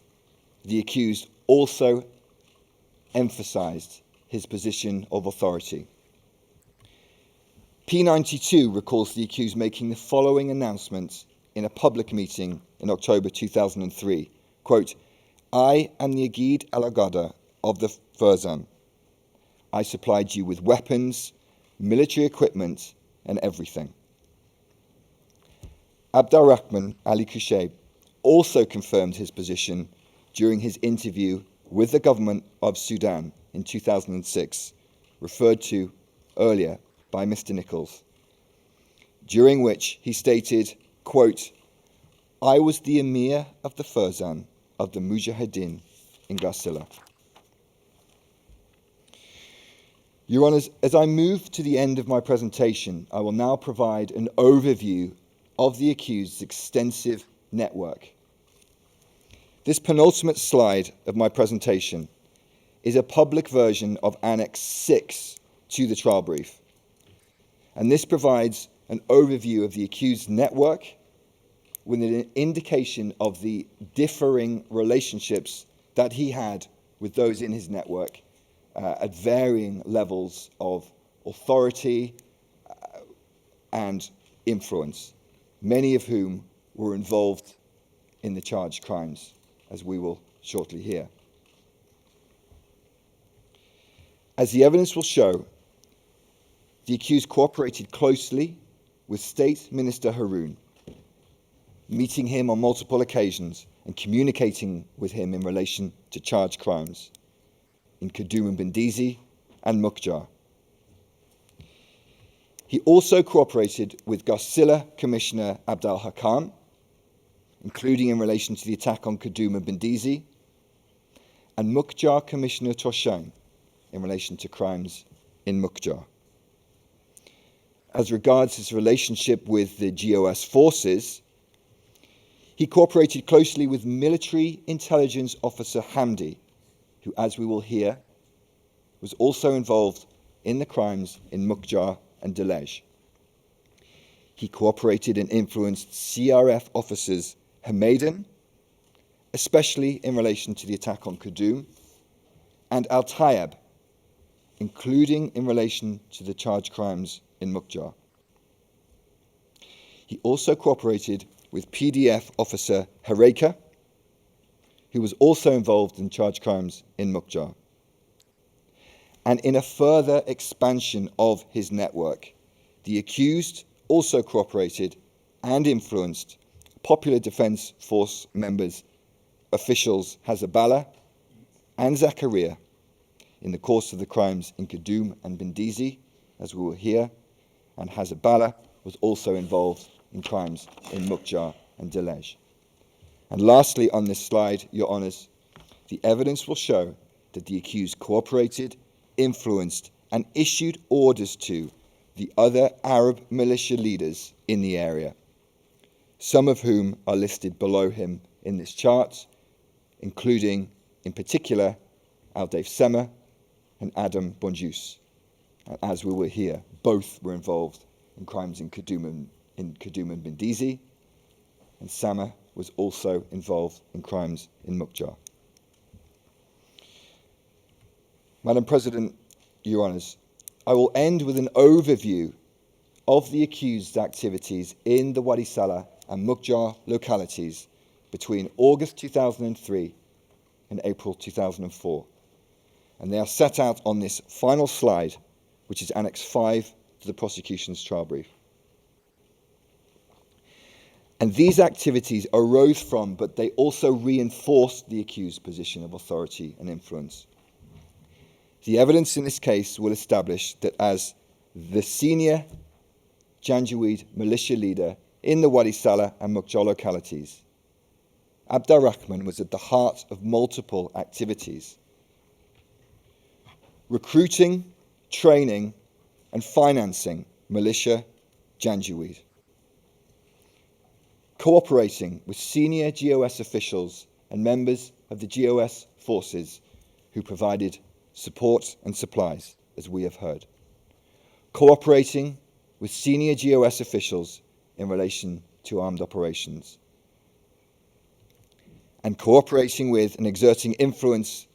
the accused also emphasised his position of authority. P92 recalls the accused making the following announcement in a public meeting in October 2003, quote, I am the Agid al-Agada of the Ferzan. I supplied you with weapons, military equipment, and everything. Abd-Al-Rahman Ali Kashabe also confirmed his position during his interview with the government of Sudan in 2006, referred to earlier by Mr. Nichols, during which he stated, quote, I was the Emir of the Ferzan of the Mujahideen in Garcilla. Your Honours, as I move to the end of my presentation, I will now provide an overview of the accused's extensive network. This penultimate slide of my presentation is a public version of Annex 6 to the trial brief, and this provides an overview of the accused's network with an indication of the differing relationships that he had with those in his network at varying levels of authority and influence, many of whom were involved in the charged crimes, as we will shortly here. As the evidence will show, the accused cooperated closely with State Minister Haroon, meeting him on multiple occasions and communicating with him in relation to charged crimes in Kudum and Bendizi and Mukjar. He also cooperated with Garcilla Commissioner Abd-Al-Rahman, including in relation to the attack on Kudum and Bendizi, and Mukjar Commissioner Toshan in relation to crimes in Mukjar. As regards his relationship with the GOS forces, he cooperated closely with military intelligence officer Hamdi, who, as we will hear, was also involved in the crimes in Mukjar and Delej. He cooperated and influenced CRF officers Hamadan, especially in relation to the attack on Kudum, and Al-Tayyab, including in relation to the charged crimes in Mukjar. He also cooperated with PDF officer Hareka, who was also involved in charged crimes in Mukjar. And in a further expansion of his network, the accused also cooperated and influenced Popular Defense Force members, officials Hazabala and Zakaria in the course of the crimes in Kudum and Bendizi, as we will hear, and Hazabala was also involved in crimes in Mukjar and Delej. And lastly, on this slide, Your Honours, the evidence will show that the accused cooperated, influenced, and issued orders to the other Arab militia leaders in the area, some of whom are listed below him in this chart, including, in particular, Al-Dave Sema and Adam Bonjus. And as we will hear, both were involved in crimes in Kudum and Bendizi, and Sama was also involved in crimes in Mukjar. Madam President, Your Honours, I will end with an overview of the accused's activities in the Wadi Salah and Mukjar localities between August 2003 and April 2004. And they are set out on this final slide, which is Annex 5 to the prosecution's trial brief. And these activities arose from, but they also reinforced the accused's position of authority and influence. The evidence in this case will establish that as the senior Janjaweed militia leader in the Wadi Salah and Mukjar localities, Abd-Al-Rahman was at the heart of multiple activities: recruiting, training, and financing militia Janjaweed, cooperating with senior GOS officials and members of the GOS forces who provided support and supplies, as we have heard, cooperating with senior GOS officials in relation to armed operations, and cooperating with and exerting influence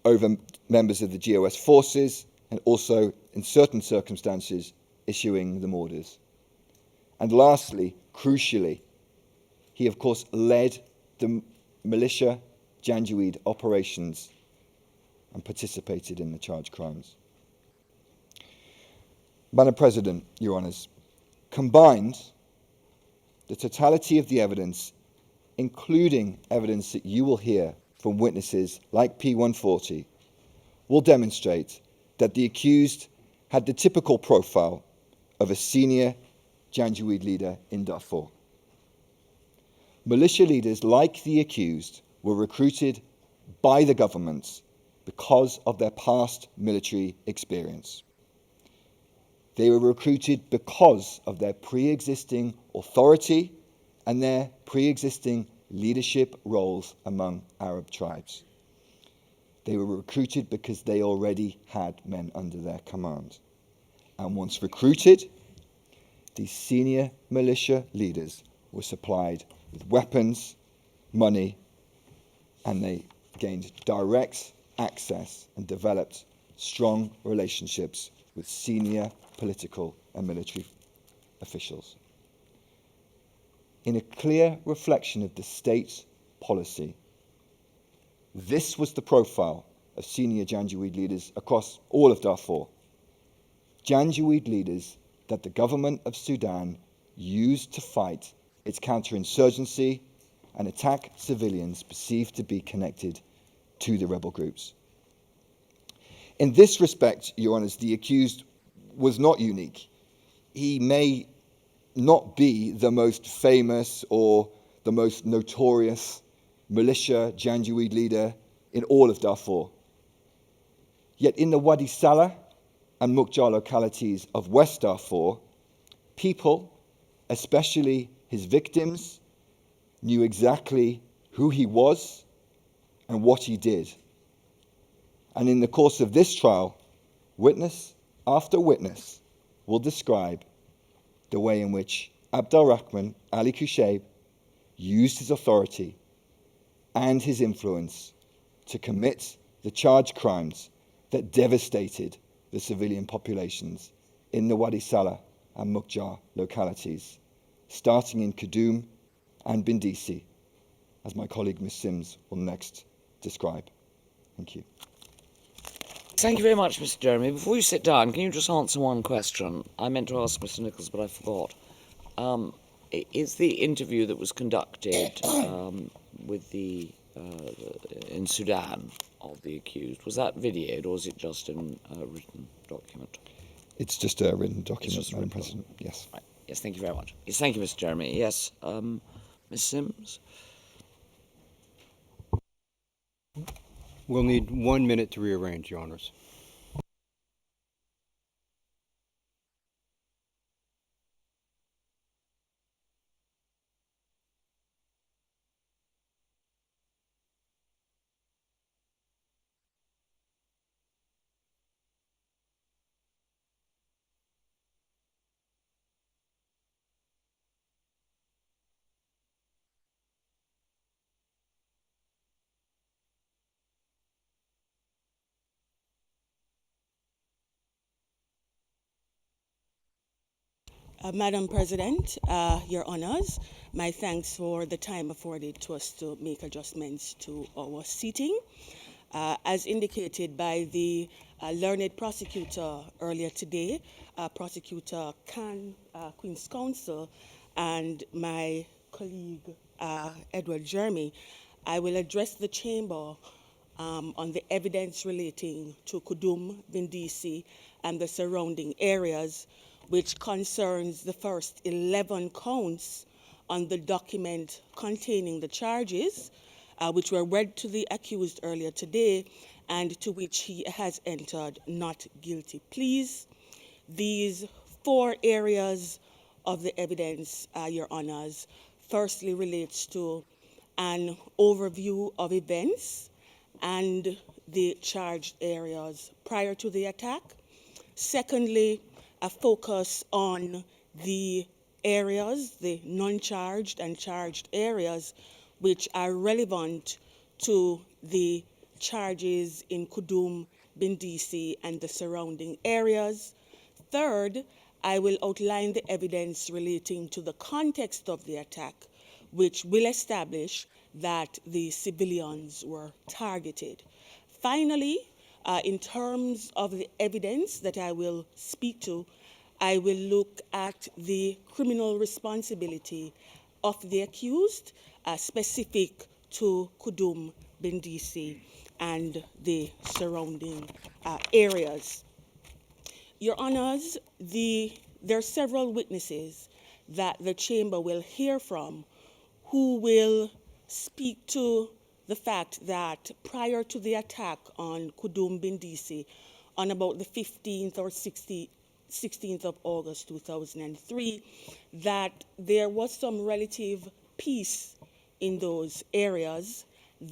over members of the GOS forces, and also, in certain circumstances, issuing them orders. And lastly, crucially, he of course led the militia Janjaweed operations and participated in the charged crimes. Madam President, Your Honours, combined, the totality of the evidence, including evidence that you will hear from witnesses like P140, will demonstrate that the accused had the typical profile of a senior Janjaweed leader in Darfur. Militia leaders like the accused were recruited by the governments because of their past military experience. They were recruited because of their pre-existing authority and their pre-existing leadership roles among Arab tribes. They were recruited because they already had men under their command. And once recruited, these senior militia leaders were supplied with weapons, money, and they gained direct access and developed strong relationships with senior political and military officials. In a clear reflection of the state policy, This was the profile of senior Janjaweed leaders across all of Darfur. Janjaweed leaders that the government of Sudan used to fight its counterinsurgency and attack civilians perceived to be connected to the rebel groups. In this respect, Your Honours, the accused was not unique. He may not be the most famous or the most notorious militia Janjaweed leader in all of Darfur. Yet in the Wadi Salah and Mukjar localities of West Darfur, people, especially his victims, knew exactly who he was and what he did. And in the course of this trial, witness after witness will describe the way in which Abd-Al-Rahman Ali Kushayb used his authority and his influence to commit the charged crimes that devastated the civilian populations in the Wadi Salah and Mukjar localities, starting in Kudum and Bindisi, as my colleague Ms. Sims will next describe. Thank you. Thank you very much, Mr. Jeremy. Before you sit down, can you just answer one question? I meant to ask Mr. Nichols, but I forgot. Is the interview that was conducted with the in Sudan of the accused, was that videoed or was it just in a written document? It's just a written document, Madam President. Yes. Right. Yes, thank you very much. Yes, thank you, Mr. Jeremy. Yes, Ms. Sims? We'll need 1 minute to rearrange, Your Honours. Madam President, Your Honours, my thanks for the time afforded to us to make adjustments to our seating. As indicated by the learned prosecutor earlier today, Prosecutor Queen's Counsel, and my colleague Edward Jeremy, I will address the Chamber on the evidence relating to Kudum, Bindisi, and the surrounding areas, which concerns the first 11 counts on the document containing the charges, which were read to the accused earlier today, and to which he has entered not guilty pleas. These 4 areas of the evidence, Your Honours, firstly relates to an overview of events and the charged areas prior to the attack. Secondly, a focus on the areas, the non-charged and charged areas, which are relevant to the charges in Kudum, Bindisi, and the surrounding areas. Third, I will outline the evidence relating to the context of the attack, which will establish that the civilians were targeted. Finally, in terms of the evidence that I will speak to, I will look at the criminal responsibility of the accused, specific to Kudum, Bindisi, and the surrounding areas. Your Honours, there are several witnesses that the Chamber will hear from who will speak to the fact that prior to the attack on Kudum Bindisi on about the 15th or 16th of August 2003, that there was some relative peace in those areas,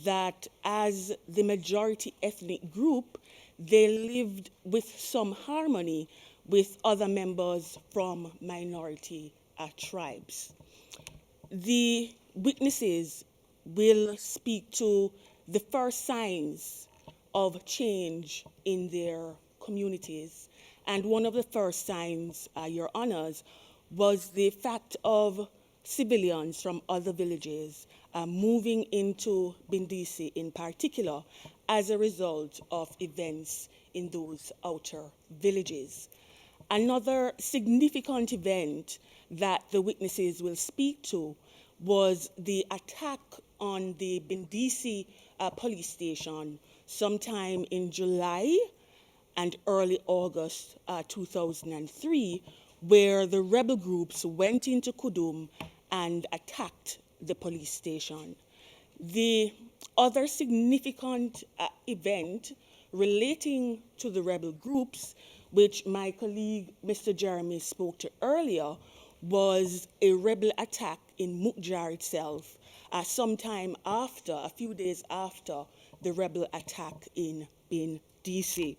that as the majority ethnic group, they lived with some harmony with other members from minority tribes. The witnesses will speak to the first signs of change in their communities. And one of the first signs, Your Honours, was the fact of civilians from other villages moving into Bindisi in particular as a result of events in those outer villages. Another significant event that the witnesses will speak to was the attack on the Bindisi police station sometime in July and early August 2003, where the rebel groups went into Kudum and attacked the police station. The other significant event relating to the rebel groups, which my colleague Mr. Jeremy spoke to earlier, was a rebel attack in Mukjar itself, sometime after, a few days after the rebel attack in Bindisi.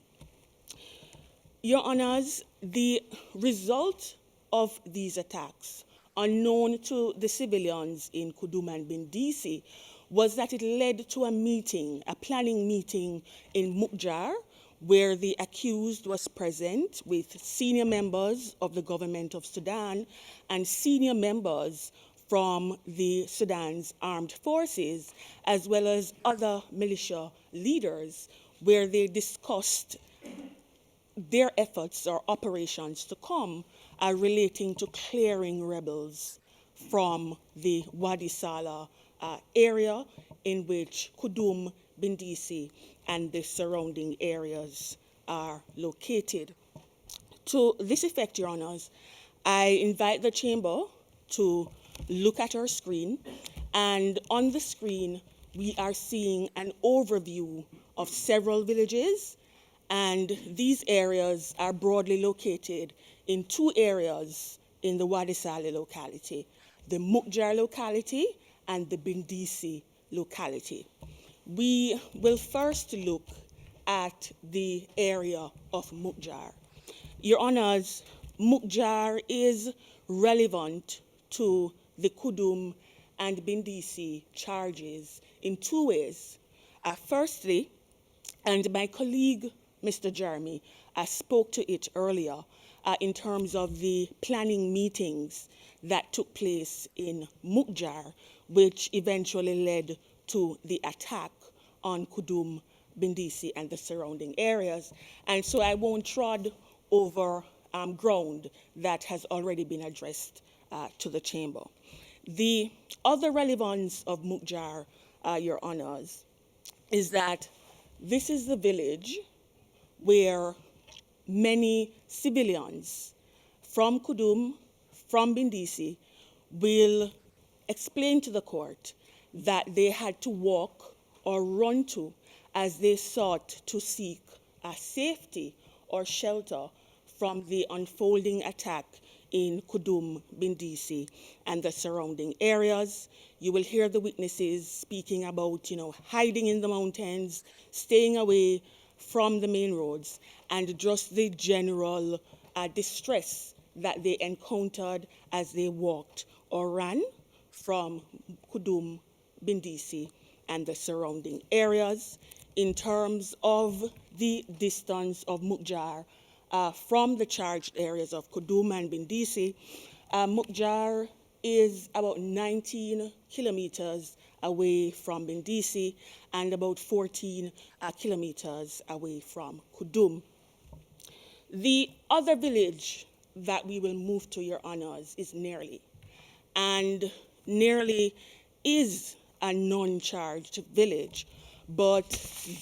Your Honors, the result of these attacks, unknown to the civilians in Kudum and Bindisi, was that it led to a meeting, a planning meeting in Mukjar, where the accused was present with senior members of the government of Sudan and senior members from the Sudan's armed forces, as well as other militia leaders, where they discussed their efforts or operations to come relating to clearing rebels from the Wadi Sala area in which Kudum, Bindisi, and the surrounding areas are located. To this effect, Your Honors, I invite the Chamber to look at our screen, and on the screen we are seeing an overview of several villages, and these areas are broadly located in two areas in the Wadi Sale locality, the Mukjar locality and the Bindisi locality. We will first look at the area of Mukjar. Your Honors, Mukjar is relevant to the Kudum and Bindisi charges in two ways. Firstly, and my colleague, Mr. Jeremy, spoke to it earlier in terms of the planning meetings that took place in Mukjar, which eventually led to the attack on Kudum, Bindisi, and the surrounding areas. And so I won't trod over ground that has already been addressed to the Chamber. The other relevance of Mukjar, Your Honors, is that this is the village where many civilians from Kudum, from Bindisi, will explain to the court that they had to walk or run to as they sought to seek safety or shelter from the unfolding attack in Kudum, Bindisi, and the surrounding areas. You will hear the witnesses speaking about, hiding in the mountains, staying away from the main roads, and just the general distress that they encountered as they walked or ran from Kudum, Bindisi, and the surrounding areas. In terms of the distance of Mukjar from the charged areas of Kudum and Bindisi, Mukjar is about 19 kilometers away from Bindisi and about 14 kilometers away from Kudum. The other village that we will move to, Your Honors, is Nerli. And Nerli is a non-charged village, but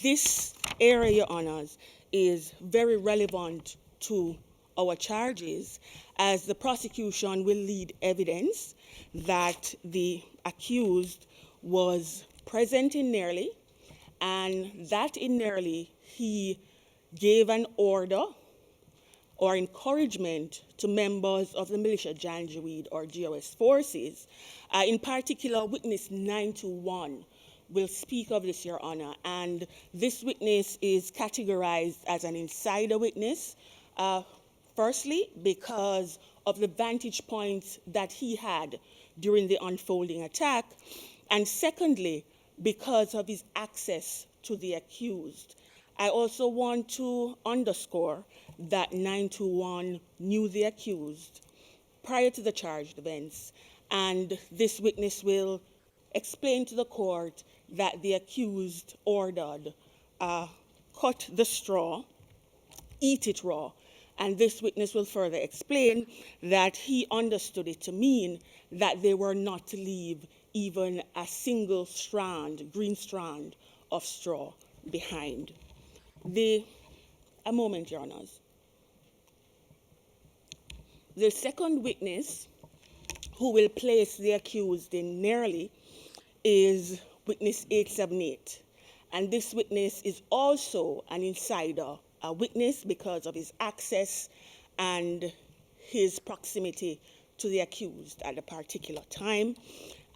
this area, Your Honors, is very relevant to our charges, as the prosecution will lead evidence that the accused was present in Nerli, and that in Nerli he gave an order or encouragement to members of the militia Janjaweed or GOS forces. In particular, witness 921 will speak of this, Your Honor, and this witness is categorized as an insider witness, firstly, because of the vantage points that he had during the unfolding attack, and secondly, because of his access to the accused. I also want to underscore that 921 knew the accused prior to the charged events, and this witness will explain to the court that the accused ordered cut the straw, eat it raw. And this witness will further explain that he understood it to mean that they were not to leave even a single strand, green strand of straw behind. A moment, Your Honors. The second witness who will place the accused in nearly is witness 878. And this witness is also an insider, a witness because of his access and his proximity to the accused at a particular time.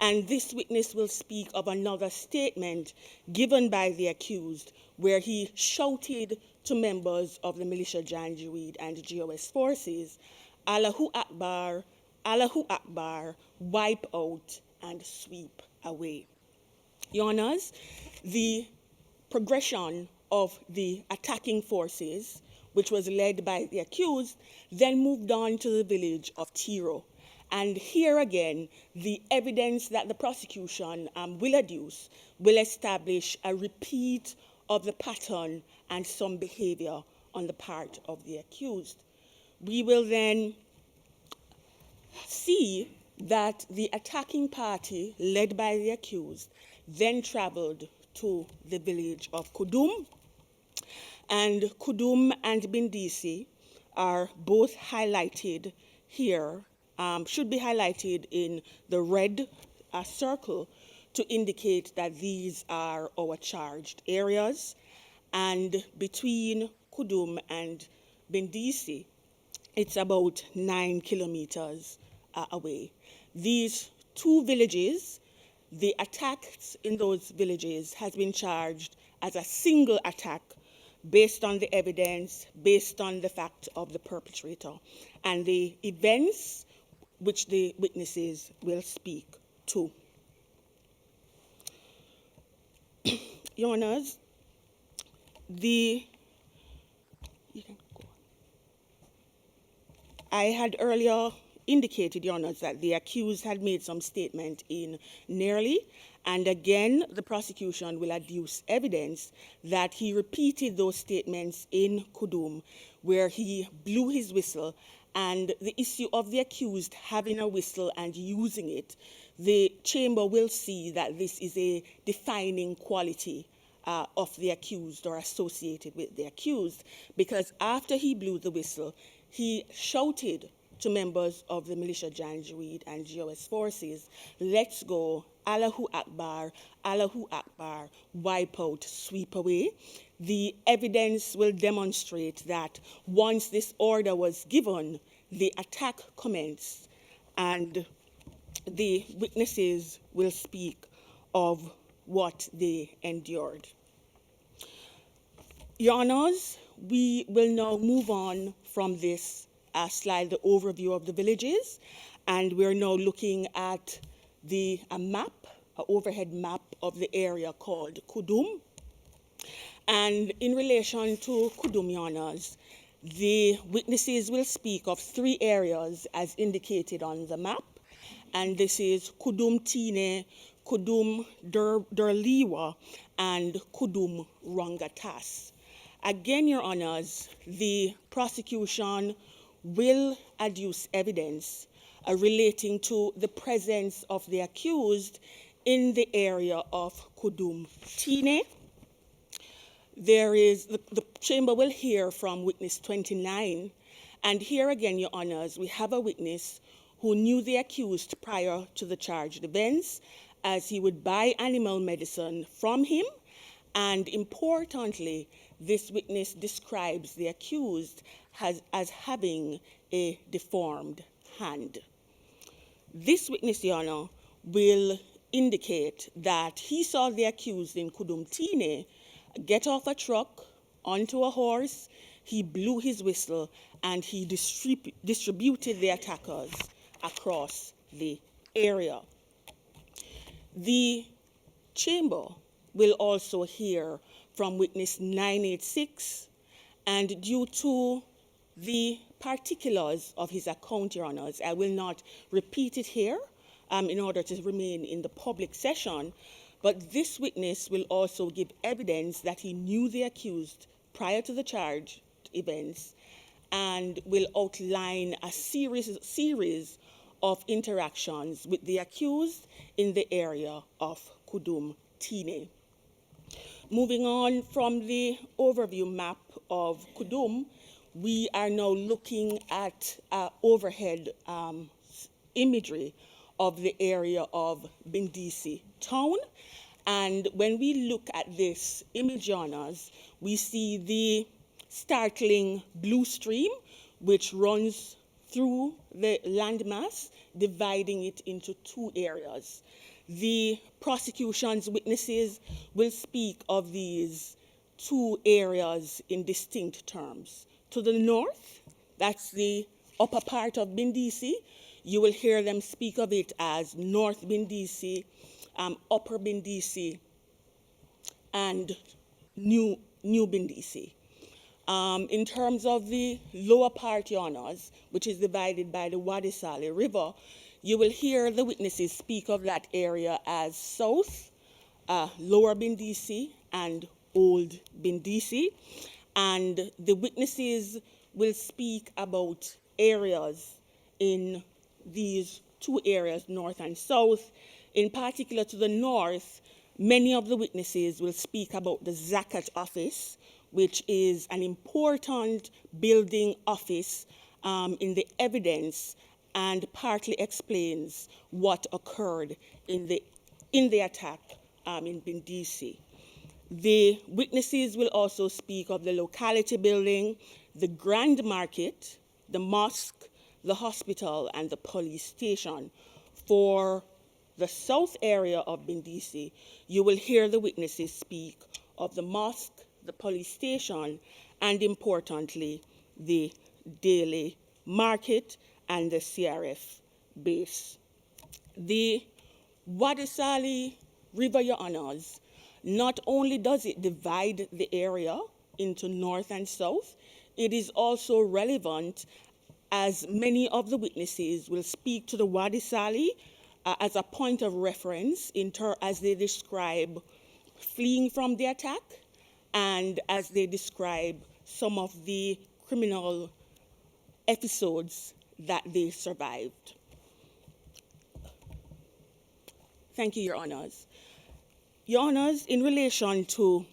And this witness will speak of another statement given by the accused where he shouted to members of the militia Janjaweed and GOS forces, Allahu Akbar, Allahu Akbar, wipe out and sweep away. Your Honors, the progression of the attacking forces, which was led by the accused, then moved on to the village of Tiro. And here again, the evidence that the prosecution will adduce will establish a repeat of the pattern and some behavior on the part of the accused. We will then see that the attacking party, led by the accused, then traveled to the village of Kudum. And Kudum and Bindisi are both highlighted here, should be highlighted in the red circle to indicate that these are our charged areas. And between Kudum and Bindisi, it's about 9 kilometers away. These two villages, the attacks in those villages has been charged as a single attack based on the evidence, based on the fact of the perpetrator, and the events which the witnesses will speak to. Your Honors, I had earlier indicated, Your Honors, that the accused had made some statement in Nearly, and again, the prosecution will adduce evidence that he repeated those statements in Kudum, where he blew his whistle, and the issue of the accused having a whistle and using it, the chamber will see that this is a defining quality of the accused or associated with the accused, because after he blew the whistle, he shouted to members of the militia Janjaweed and GOS forces, let's go, Allahu Akbar, wipe out, sweep away. The evidence will demonstrate that once this order was given, the attack commenced, and the witnesses will speak of what they endured. Your Honors, we will now move on from this slide, the overview of the villages, and we're now looking at a map, an overhead map of the area called Kudum. And in relation to Kudum, Your Honors, the witnesses will speak of 3 areas as indicated on the map, and this is Kudum Tine, Kudum Derliwa, and Kudum Rangatas. Again, Your Honors, the prosecution will adduce evidence relating to the presence of the accused in the area of Kudum Tine. The chamber will hear from witness 29, and here again, Your Honors, we have a witness who knew the accused prior to the charged events, as he would buy animal medicine from him, and importantly, this witness describes the accused as having a deformed hand. This witness, Your Honor, will indicate that he saw the accused in Kudum Tine get off a truck onto a horse, he blew his whistle, and he distributed the attackers across the area. The chamber will also hear from witness 986, and due to the particulars of his account, Your Honors, I will not repeat it here, in order to remain in the public session. But this witness will also give evidence that he knew the accused prior to the charged events and will outline a series of interactions with the accused in the area of Kudum Tine. Moving on from the overview map of Kudum, we are now looking at overhead imagery of the area of Bindisi town. And when we look at this image on us, we see the startling blue stream, which runs through the landmass, dividing it into two areas. The prosecution's witnesses will speak of these two areas in distinct terms. To the north, that's the upper part of Bindisi. You will hear them speak of it as North Bindisi, Upper Bindisi, and New Bindisi. In terms of the lower part Yonas, which is divided by the Wadi Saleh River, you will hear the witnesses speak of that area as South, Lower Bindisi, and Old Bindisi. And the witnesses will speak about areas in these two areas, North and South. In particular, to the north, many of the witnesses will speak about the Zakat office, which is an important building office in the evidence and partly explains what occurred in the attack in Bindisi. The witnesses will also speak of the locality building, the Grand Market, the mosque, the hospital, and the police station. For the south area of Bindisi, you will hear the witnesses speak of the mosque, the police station, and importantly, the daily market and the CRF base. The Wadi Saleh River, Your Honors, not only does it divide the area into north and south, it is also relevant as many of the witnesses will speak to the Wadi Saleh as a point of reference as they describe fleeing from the attack and as they describe some of the criminal episodes that they survived. Thank you, Your Honors. Your Honors, in relation to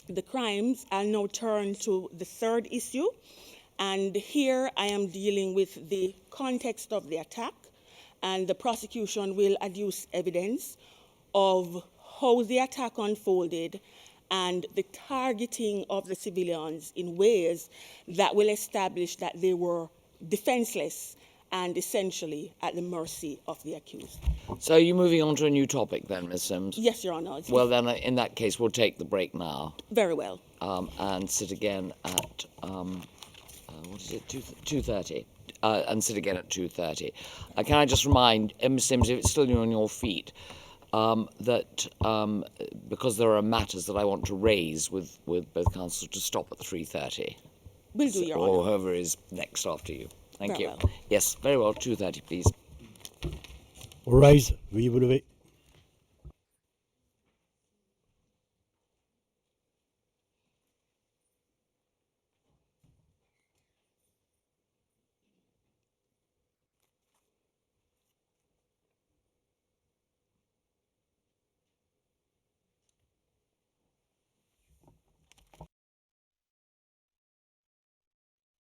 the crimes, I'll now turn to the third issue. And here I am dealing with the context of the attack, and the prosecution will adduce evidence of how the attack unfolded and the targeting of the civilians in ways that will establish that they were defenseless and essentially at the mercy of the accused. So are you moving on to a new topic then, Ms. Sims? Yes, Your Honor. Well, then, in that case, we'll take the break now. Very well. And sit again at, what is it, 2:30? And sit again at 2:30. Can I just remind, Ms. Sims, if it's still on your feet, that because there are matters that I want to raise with both counsels to stop at 3:30. Will do, Your Or Honor. whoever is next after you. Thank Very you. well. Yes, very well, 2:30, please. All rise, veuillez vous lever.